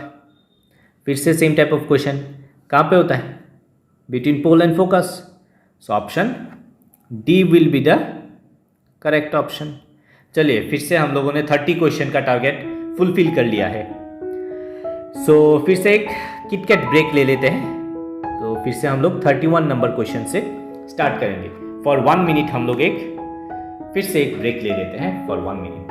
फिर से सेम टाइप ऑफ क्वेश्चन, कहाँ पे होता है, between pole and focus. So option D will be the correct option. चलिए फिर से हम लोगों ने 30 क्वेश्चन का टारगेट फुलफिल कर लिया है। सो फिर से एक किटकैट ब्रेक ले लेते हैं, तो फिर से हम लोग 31 नंबर क्वेश्चन से स्टार्ट करेंगे। फॉर 1 मिनट हम लोग फिर से एक ब्रेक ले लेते हैं for 1 minute.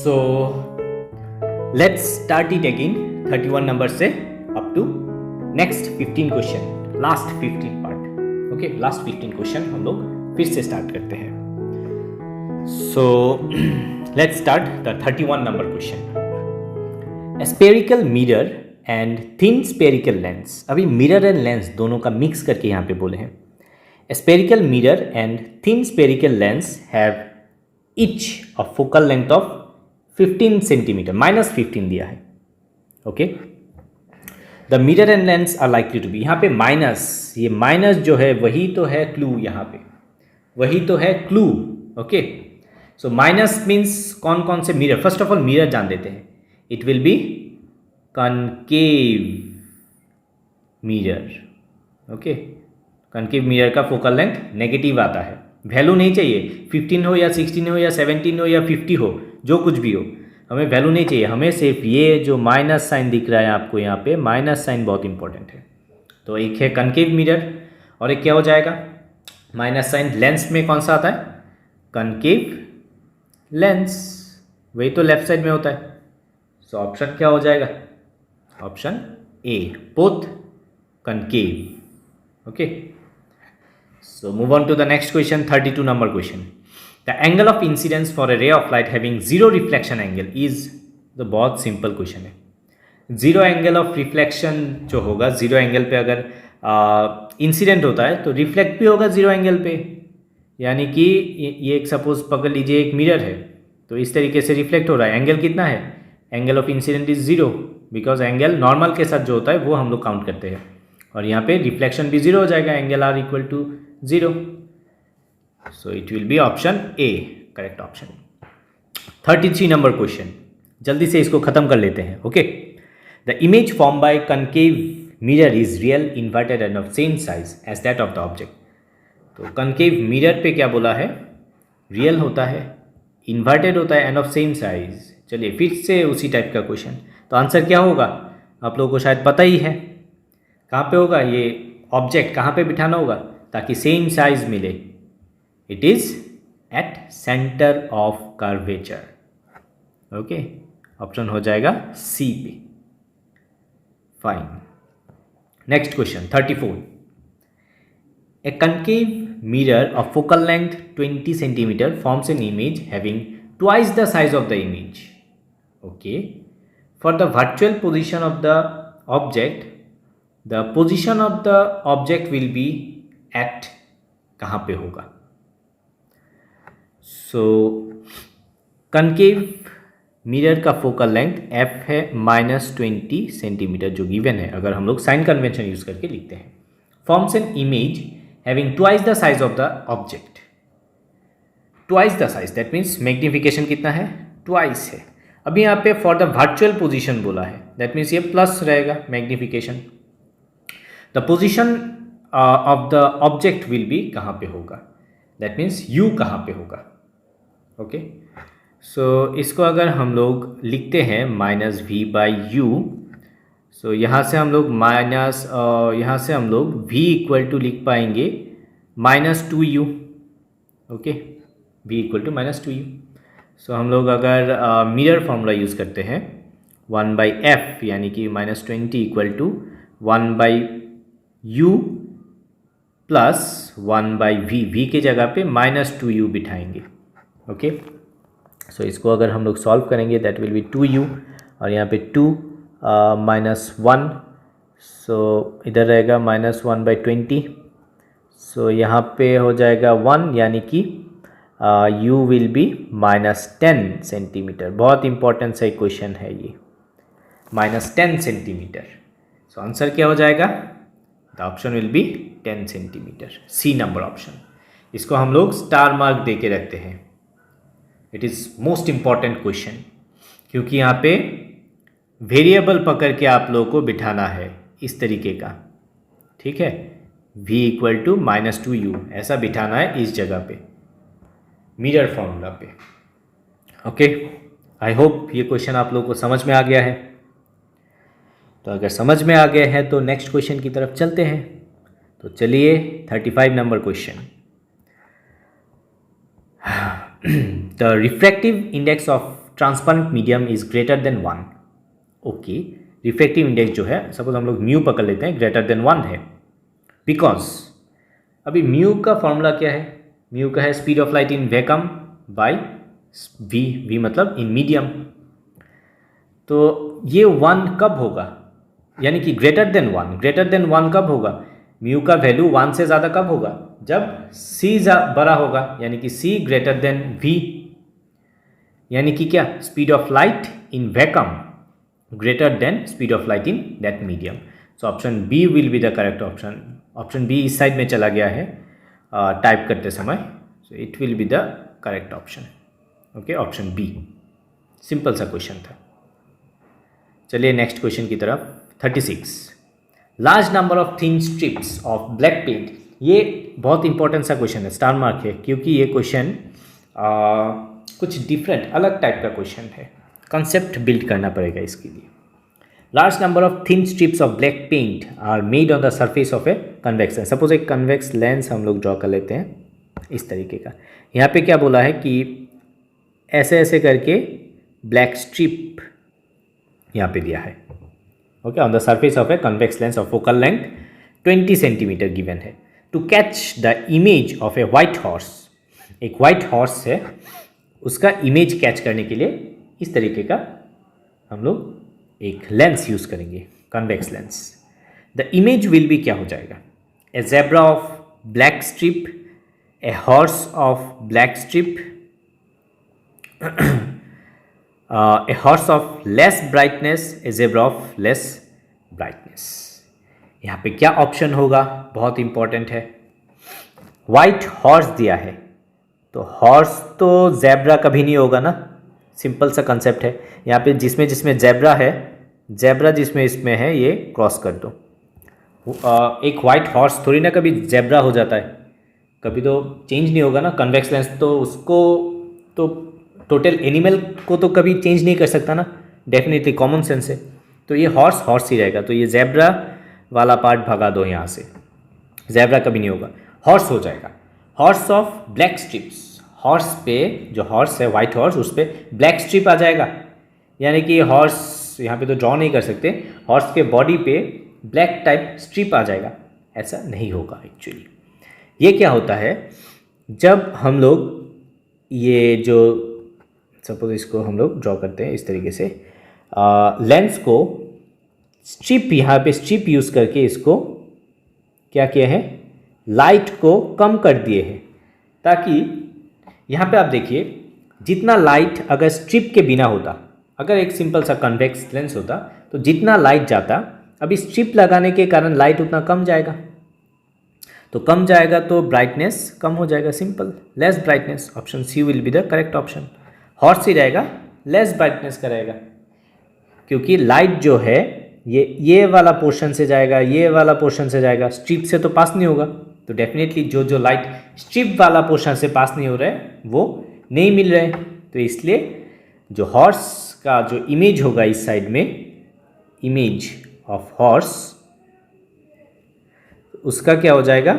So let's start it again 31 number से up to next 15 question, last 15 part. Okay, last 15 question हम लोग फिर से स्टार्ट करते हैं। So let's start the 31 number question. Spherical mirror and thin spherical lens. अभी मिरर एंड लेंस दोनों का मिक्स करके यहाँ पे बोले हैं। Spherical mirror and thin spherical lens have each a focal length of 15 centimetre, -15 दिया है। Okay, the mirror and lens are likely to be, यहाँ पे माइनस, ये माइनस जो है वही तो है क्लू, यहाँ पे वही तो है clue. Okay, so minus means कौन कौन से mirror, first of all mirror जान देते हैं, it will be concave mirror. Okay, concave mirror का फोकल लेंथ नेगेटिव आता है, वैल्यू नहीं चाहिए, 15 हो या 16 हो या 17 हो या 50 हो, जो कुछ भी हो, हमें वैल्यू नहीं चाहिए, हमें सिर्फ ये जो माइनस साइन दिख रहा है आपको यहाँ पे, माइनस साइन बहुत इंपॉर्टेंट है। तो एक है कनकेव मिरर और एक क्या हो जाएगा, माइनस साइन लेंस में कौन सा आता है, कनकेव लेंस, वही तो लेफ्ट साइड में होता है। सो ऑप्शन क्या हो जाएगा, option A, both concave. Okay, so move on to the next question, 32 number question. The angle of incidence for a ray of light having zero reflection angle is, तो बहुत सिंपल क्वेश्चन है। जीरो एंगल ऑफ रिफ्लेक्शन जो होगा, जीरो एंगल पे अगर इंसिडेंट होता है तो रिफ्लेक्ट भी होगा जीरो एंगल पे, यानी कि ये एक सपोज पकड़ लीजिए एक मिरर है, तो इस तरीके से रिफ्लेक्ट हो रहा है। एंगल कितना है, angle of incident is zero, because angle normal के साथ जो होता है वो हम लोग काउंट करते हैं, और यहाँ पे रिफ्लेक्शन भी जीरो हो जाएगा, angle are equal to zero. So it will be option A, correct option. 33 number question, जल्दी से इसको खत्म कर लेते हैं। Okay, the image form by concave mirror is real, inverted and of same size as that of the object. तो कनकेव मिरर पे क्या बोला है, रियल होता है, इन्वर्टेड होता है एंड ऑफ सेम साइज। चलिए फिर से उसी टाइप का क्वेश्चन, तो आंसर क्या होगा आप लोगों को शायद पता ही है, कहाँ पे होगा ये ऑब्जेक्ट, कहाँ पे बिठाना होगा ताकि सेम साइज मिले। It is at centre of curvature. Okay, option हो जाएगा सी पे। Fine, next question 34। A concave mirror of focal length 20 centimeter forms an image having twice the size of the image. Okay, for the virtual position of the object, the position of the object will be at, कहाँ पे होगा। So कनकेव मिरर का फोकल लेंथ f है -20 सेंटीमीटर जो गिवन है, अगर हम लोग साइन कन्वेंशन यूज करके लिखते हैं। Forms an image having twice the size of the object, twice the size, that means magnification कितना है, twice है। अभी यहाँ पे फॉर द वर्चुअल पोजीशन बोला है, दैट मीन्स ये प्लस रहेगा magnification. The position of the object will be कहाँ पे होगा, दैट मीन्स यू कहाँ पे होगा। ओके, सो इसको अगर हम लोग लिखते हैं -v/u, सो यहाँ से हम लोग यहाँ से हम लोग v इक्वल टू लिख पाएंगे -2u। Okay, v equal to -2u। So हम लोग अगर मिरर फॉर्मूला यूज़ करते हैं 1/f, यानी कि -20 equal to 1/u plus 1/v, v के जगह पे -2u बिठाएंगे। ओके, सो इसको अगर हम लोग सॉल्व करेंगे दैट विल बी 2u, और यहाँ पे 2 -1, सो इधर रहेगा -1/20, सो यहाँ पे हो जाएगा 1, यानी कि u विल बी -10 सेंटीमीटर। बहुत इंपॉर्टेंट सा क्वेश्चन है ये, -10 सेंटीमीटर। सो आंसर क्या हो जाएगा, the option will be 10 centimetre, C number option. इसको हम लोग स्टार मार्क दे के रखते हैं, it is most important question, क्योंकि यहाँ पे वेरिएबल पकड़ के आप लोगों को बिठाना है इस तरीके का, ठीक है, v इक्वल टू -2u ऐसा बिठाना है इस जगह पे मिरर फॉर्मूला पे। ओके, आई होप ये क्वेश्चन आप लोगों को समझ में आ गया है। तो अगर समझ में आ गया है तो नेक्स्ट क्वेश्चन की तरफ चलते हैं। तो चलिए 35 number question. The refractive index of transparent medium is greater than 1। Okay, refractive index जो है, सपोज हम लोग म्यू पकड़ लेते हैं, ग्रेटर देन 1 है, बिकॉज अभी म्यू का फॉर्मूला क्या है, म्यू का है speed of light in vacuum by v मतलब इन मीडियम। तो ये 1 कब होगा, यानी कि ग्रेटर देन 1 कब होगा, म्यू का वैल्यू 1 से ज़्यादा कब होगा, जब c बड़ा होगा, यानी कि c ग्रेटर देन v, यानी कि क्या, speed of light in vacuum greater than speed of light in that medium. So option B will be the correct option. Option B इस साइड में चला गया है टाइप करते समय, so it will be the correct option. Okay, option B, simple सा क्वेश्चन था। चलिए नेक्स्ट क्वेश्चन की तरफ। 36, large number of thin strips of black paint. ये बहुत इंपॉर्टेंट सा क्वेश्चन है, स्टार मार्क है, क्योंकि ये क्वेश्चन कुछ डिफरेंट अलग टाइप का क्वेश्चन है, कंसेप्ट बिल्ड करना पड़ेगा इसके लिए। Large number of thin strips of black paint are made on the surface of a convex lens. Suppose एक कन्वेक्स लेंस हम लोग ड्रॉ कर लेते हैं इस तरीके का। यहाँ पे क्या बोला है कि ऐसे ऐसे करके ब्लैक स्ट्रिप यहाँ पे दिया है, okay, on the surface of a convex lens of focal length 20 centimetre given है। To catch the image of a white horse, एक वाइट हॉर्स है, उसका इमेज कैच करने के लिए इस तरीके का हम लोग एक लेंस यूज करेंगे, convex lens. The image will be क्या हो जाएगा, a zebra of black stripe, a horse of black stripe, a horse of less brightness, a zebra of less brightness. यहाँ पे क्या ऑप्शन होगा, बहुत इंपॉर्टेंट है। वाइट हॉर्स दिया है तो हॉर्स तो ज़ेब्रा कभी नहीं होगा ना, सिंपल सा कंसेप्ट है। यहाँ पे जिसमें जिसमें ज़ेब्रा है, ज़ेब्रा जिसमें इसमें है ये क्रॉस कर दो। एक वाइट हॉर्स थोड़ी ना कभी ज़ेब्रा हो जाता है, कभी तो चेंज नहीं होगा ना। कन्वेक्स लेंस तो उसको तो टोटल एनिमल को तो कभी चेंज नहीं कर सकता ना, डेफिनेटली कॉमन सेंस है। तो ये हॉर्स हॉर्स ही रहेगा, तो ये ज़ेब्रा वाला पार्ट भगा दो यहाँ से, ज़ेब्रा कभी नहीं होगा, हॉर्स हो जाएगा। Horse of black strips, horse पे जो हॉर्स है वाइट हॉर्स, उस पर ब्लैक स्ट्रिप आ जाएगा, यानी कि हॉर्स यहाँ पे तो ड्रॉ नहीं कर सकते, हॉर्स के बॉडी पे ब्लैक टाइप स्ट्रिप आ जाएगा, ऐसा नहीं होगा एक्चुअली। ये क्या होता है, जब हम लोग ये जो सपोज इसको हम लोग ड्रॉ करते हैं इस तरीके से, लेंस को स्ट्रिप, यहाँ पे स्ट्रिप यूज़ करके इसको क्या किया है, लाइट को कम कर दिए हैं, ताकि यहाँ पे आप देखिए जितना लाइट अगर स्ट्रिप के बिना होता, अगर एक सिंपल सा कन्वेक्स लेंस होता तो जितना लाइट जाता, अभी स्ट्रिप लगाने के कारण लाइट उतना कम जाएगा, तो कम जाएगा तो ब्राइटनेस कम हो जाएगा, simple, less brightness. Option C will be the correct option. Horse ही रहेगा, लेस ब्राइटनेस का रहेगा, क्योंकि लाइट जो है ये वाला पोर्शन से जाएगा, ये वाला पोर्शन से जाएगा, स्ट्रिप से तो पास नहीं होगा, तो डेफिनेटली जो लाइट स्ट्रिप वाला पोर्शन से पास नहीं हो रहा है वो नहीं मिल रहा है, तो इसलिए जो हॉर्स का जो इमेज होगा इस साइड में, इमेज ऑफ हॉर्स, उसका क्या हो जाएगा,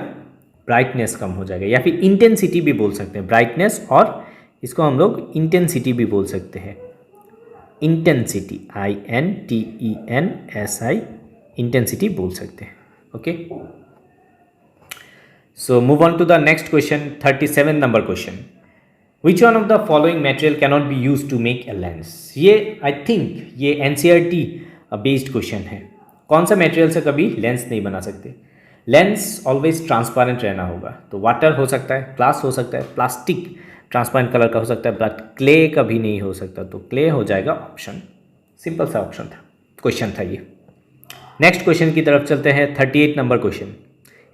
ब्राइटनेस कम हो जाएगा, या फिर इंटेंसिटी भी बोल सकते हैं, ब्राइटनेस, और इसको हम लोग इंटेंसिटी भी बोल सकते हैं, इंटेंसिटी, INTENSI, इंटेंसिटी बोल सकते हैं, okay. So move on to the next question, 37 number question. Which one of the following material cannot be use to make a lens. ये आई थिंक ये NCERT बेस्ड क्वेश्चन है, कौन सा मटेरियल से कभी लेंस नहीं बना सकते। लेंस ऑलवेज ट्रांसपेरेंट रहना होगा, तो वाटर हो सकता है, ग्लास हो सकता है, प्लास्टिक ट्रांसपेरेंट कलर का हो सकता है, बट क्ले कभी नहीं हो सकता, तो क्ले हो जाएगा ऑप्शन, सिंपल सा ऑप्शन था, क्वेश्चन था ये। नेक्स्ट क्वेश्चन की तरफ चलते हैं, 38 number question.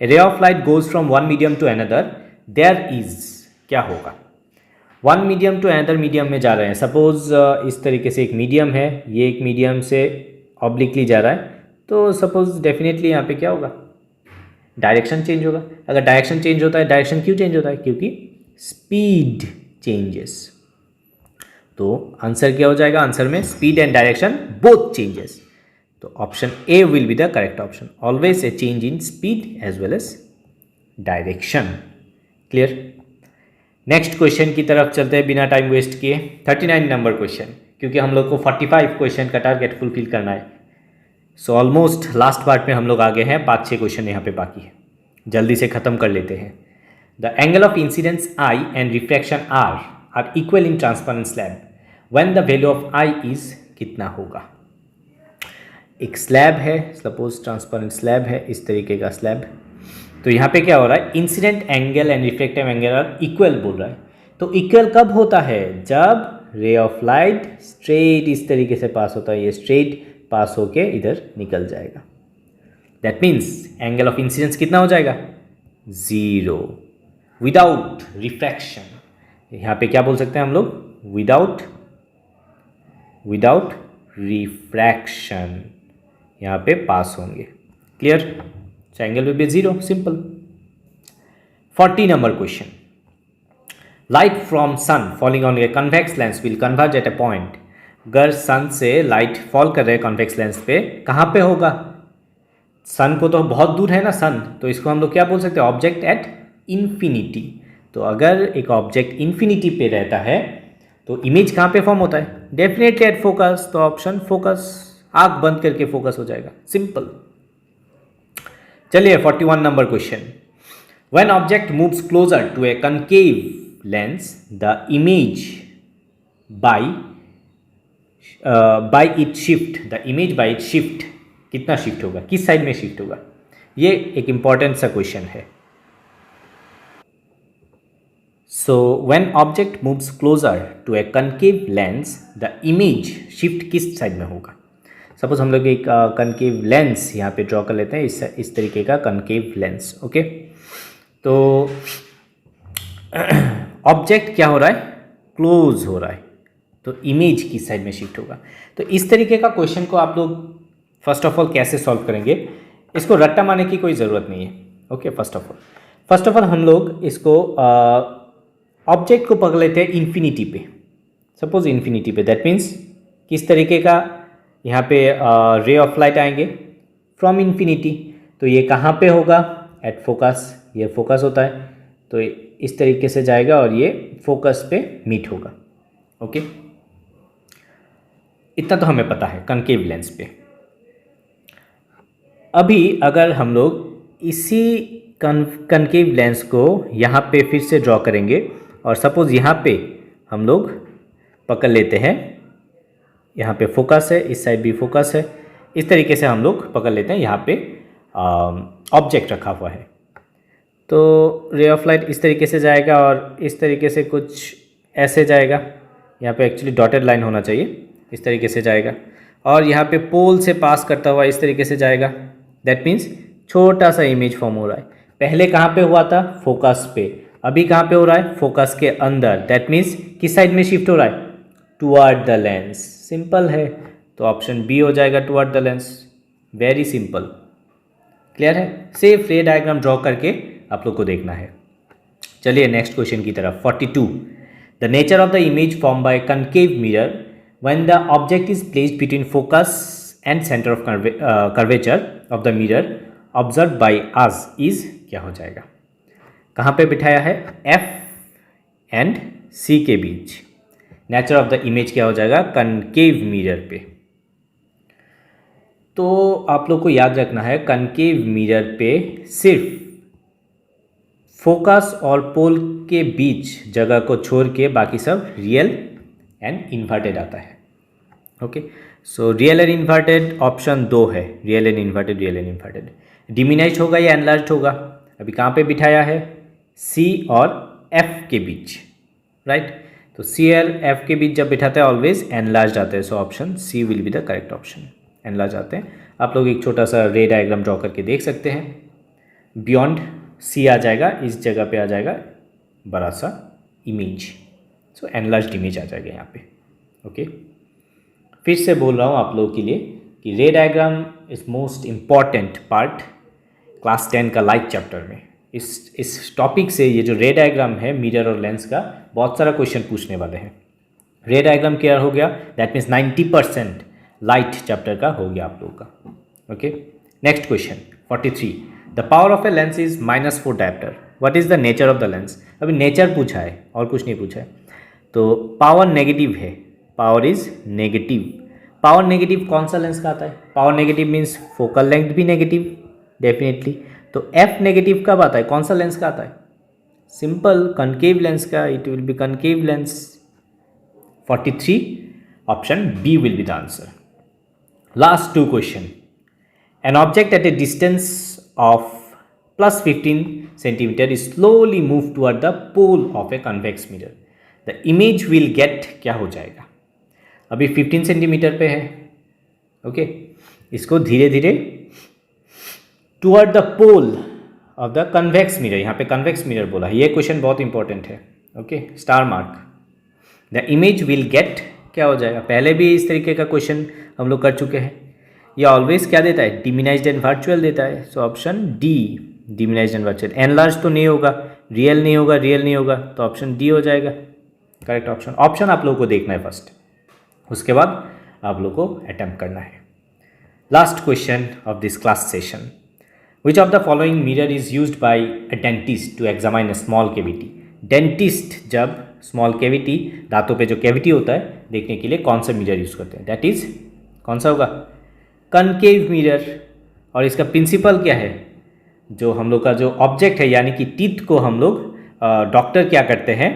A ray of light goes from one medium to another, there is, क्या होगा, one medium to another medium में जा रहे हैं। सपोज इस तरीके से एक मीडियम है, ये एक मीडियम से ऑब्लिकली जा रहा है, तो सपोज डेफिनेटली यहाँ पे क्या होगा, डायरेक्शन चेंज होगा। अगर डायरेक्शन चेंज होता है, डायरेक्शन क्यों चेंज होता है, क्योंकि स्पीड चेंजेस, तो आंसर क्या हो जाएगा, आंसर में speed and direction both changes, तो option A will be the correct option, always a change in speed as well as direction. Clear. Next question की तरफ चलते हैं बिना टाइम वेस्ट किए, 39 नंबर क्वेश्चन, क्योंकि हम लोग को 45 क्वेश्चन का टारगेट फुलफिल करना है। सो ऑलमोस्ट लास्ट पार्ट में हम लोग आगे हैं, 5-6 क्वेश्चन यहाँ पे बाकी है, जल्दी से ख़त्म कर लेते हैं। The angle of incidence I and refraction R are equal in transparent slab when the value of I is कितना होगा। एक स्लैब है, सपोज ट्रांसपेरेंट स्लैब है, इस तरीके का स्लैब, तो यहाँ पे क्या हो रहा है, incident angle and reflective angle are equal बोल रहा है। तो इक्वल कब होता है, जब रे ऑफ लाइट स्ट्रेट इस तरीके से पास होता है, ये स्ट्रेट पास होके इधर निकल जाएगा, that means angle of incidence कितना हो जाएगा, 0 विदाउट रिफ्रैक्शन। यहाँ पे क्या बोल सकते हैं हम लोग, विदाउट रिफ्रैक्शन यहाँ पे पास होंगे। Clear, angle will be 0, simple. 40 number question, light from sun falling on a convex lens will converge at a point अगर सन से लाइट फॉल कर रहे हैं कॉन्वेक्स लेंस पे, कहाँ पे होगा? सन को तो बहुत दूर है ना सन, तो इसको हम लोग क्या बोल सकते हैं? Object at infinity. तो अगर एक ऑब्जेक्ट इन्फिनिटी पे रहता है तो इमेज कहाँ पे फॉर्म होता है? Definitely at focus. तो ऑप्शन फोकस, आंख बंद करके फोकस हो जाएगा, सिंपल। चलिए 41 number question. When object moves closer to a concave lens the image by it shift, the image by it shift, कितना शिफ्ट होगा, किस साइड में शिफ्ट होगा? ये एक इंपॉर्टेंट सा क्वेश्चन है। So when object moves closer to a concave lens the image shift किस साइड में होगा? सपोज हम लोग एक कनकेव लेंस यहाँ पे ड्रॉ कर लेते हैं, इस तरीके का कनकेव लेंस। ओके, तो ऑब्जेक्ट क्या हो रहा है? क्लोज हो रहा है, तो इमेज किस साइड में शिफ्ट होगा? तो इस तरीके का क्वेश्चन को आप लोग फर्स्ट ऑफ ऑल कैसे सॉल्व करेंगे? इसको रट्टा मारने की कोई ज़रूरत नहीं है। ओके, फर्स्ट ऑफ ऑल हम लोग इसको ऑब्जेक्ट को पकड़ लेते हैं इन्फिनिटी पे। सपोज इन्फिनिटी पे, दैट मीन्स किस तरीके का यहाँ पे रे ऑफ लाइट आएंगे फ्रॉम इन्फिनिटी। तो ये कहाँ पे होगा? At focus. ये फोकस होता है, तो इस तरीके से जाएगा और ये फोकस पे मीट होगा। ओके, इतना तो हमें पता है कनकेव लेंस पे। अभी अगर हम लोग इसी कनकेव लेंस को यहाँ पे फिर से ड्रॉ करेंगे और सपोज यहाँ पे हम लोग पकड़ लेते हैं, यहाँ पे फोकस है, इस साइड भी फोकस है, इस तरीके से हम लोग पकड़ लेते हैं। यहाँ पे ऑब्जेक्ट रखा हुआ है, तो रे ऑफ लाइट इस तरीके से जाएगा और इस तरीके से कुछ ऐसे जाएगा। यहाँ पे एक्चुअली डॉटेड लाइन होना चाहिए, इस तरीके से जाएगा और यहाँ पे पोल से पास करता हुआ इस तरीके से जाएगा। दैट मीन्स छोटा सा इमेज फॉर्म हो रहा है। पहले कहाँ पे हुआ था? फोकस पे। अभी कहाँ पे हो रहा है? फोकस के अंदर। दैट मीन्स किस साइड में शिफ्ट हो रहा है? Toward the lens. सिंपल है, तो ऑप्शन बी हो जाएगा, toward the lens. Very simple, clear है? सिर्फ रे डायग्राम ड्रॉ करके आप लोग को देखना है। चलिए नेक्स्ट क्वेश्चन की तरफ। 42, the nature of the image form by concave mirror when the object is placed between focus and center of curvature of the mirror observed by us is क्या हो जाएगा? कहाँ पे बिठाया है? F एंड C के बीच। नेचर ऑफ द इमेज क्या हो जाएगा? कनकेव मिरर पे। तो आप लोग को याद रखना है कनकेव मिरर पे सिर्फ फोकस और पोल के बीच जगह को छोड़ के बाकी सब रियल एंड इन्वर्टेड आता है। Okay, so real and inverted option 2 है, real and inverted, real and inverted. Diminished होगा या एनलार्ज्ड होगा? अभी कहाँ पे बिठाया है? सी और एफ के बीच, राइट? तो सी और एफ के बीच जब बिठाते हैं ऑलवेज एनलार्ज्ड आते हैं, so option C will be the correct option. Enlarge आते हैं। आप लोग एक छोटा सा रे डायग्राम ड्रॉ करके देख सकते हैं। बियॉन्ड सी आ जाएगा, इस जगह पे आ जाएगा बड़ा सा इमेज, सो एनलार्ज्ड इमेज आ जाएगा यहाँ पे। ओके, फिर से बोल रहा हूँ आप लोगों के लिए कि रे diagram is most important part class 10 का लाइट चैप्टर में। इस टॉपिक से ये जो रे डायग्राम है मिरर और लेंस का, बहुत सारा क्वेश्चन पूछने वाले हैं। रे डायग्राम क्लियर हो गया, दैट मीन्स 90% लाइट चैप्टर का हो गया आप लोगों का। Okay, next question 43, the power of a lens is -4 dioptre, what is the nature of the lens. अभी नेचर पूछा है और कुछ नहीं पूछा है। तो पावर नेगेटिव है, power is negative. Power negative कौन सा लेंस का आता है? Power negative means focal length भी नेगेटिव डेफिनेटली। तो एफ नेगेटिव कब आता है, कौन सा लेंस का आता है? सिंपल, कनकेव लेंस का, it will be concave lens. 43 option B will be the answer. Last 2 question, an object at a distance of +15 centimetre is slowly move toward the pole of a convex mirror. The image will get क्या हो जाएगा? अभी 15 सेंटीमीटर पे है। ओके, इसको धीरे धीरे toward the pole of the convex mirror, यहाँ पे कन्वेक्स मिरर बोला है, ये क्वेश्चन बहुत इंपॉर्टेंट है। Okay, star mark. The image will get क्या हो जाएगा? पहले भी इस तरीके का क्वेश्चन हम लोग कर चुके हैं। ये ऑलवेज क्या देता है? डिमिनाइज्ड एंड वर्चुअल देता है। So option D, diminished and virtual. Enlarge तो नहीं होगा, रियल नहीं होगा, रियल नहीं होगा, तो ऑप्शन डी हो जाएगा करेक्ट ऑप्शन। ऑप्शन आप लोगों को देखना है फर्स्ट। उसके बाद आप लोग को अटेम्प्ट करना है। Last question of this class session, which of the following mirror is used by a dentist to examine a small cavity. Dentist जब स्मॉल कैविटी, दांतों पे जो कैविटी होता है देखने के लिए कौन सा मिरर यूज़ करते हैं, दैट इज कौन सा होगा, कनकेव मिरर। और इसका प्रिंसिपल क्या है, जो हम लोग का जो ऑब्जेक्ट है यानी कि टीथ को हम लोग डॉक्टर क्या करते हैं,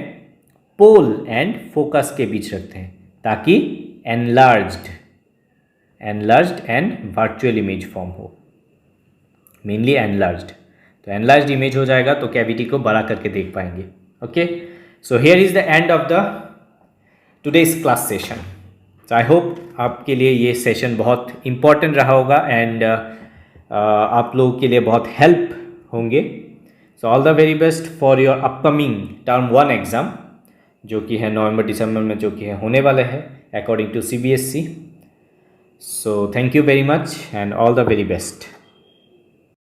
पोल एंड फोकस के बीच रखते हैं ताकि enlarged and virtual image form हो, मेनली एनलार्ज्ड। तो एनलार्ज्ड इमेज हो जाएगा तो कैविटी को बड़ा करके देख पाएंगे। Okay, so here is the end of the today's class session. तो आई होप आपके लिए ये सेशन बहुत इम्पॉर्टेंट रहा होगा एंड आप लोगों के लिए बहुत हेल्प होंगे। So all the very best for your upcoming term 1 exam, जो कि है नवंबर दिसंबर में, जो कि है होने वाले हैं according to CBSE। So thank you very much and all the very best.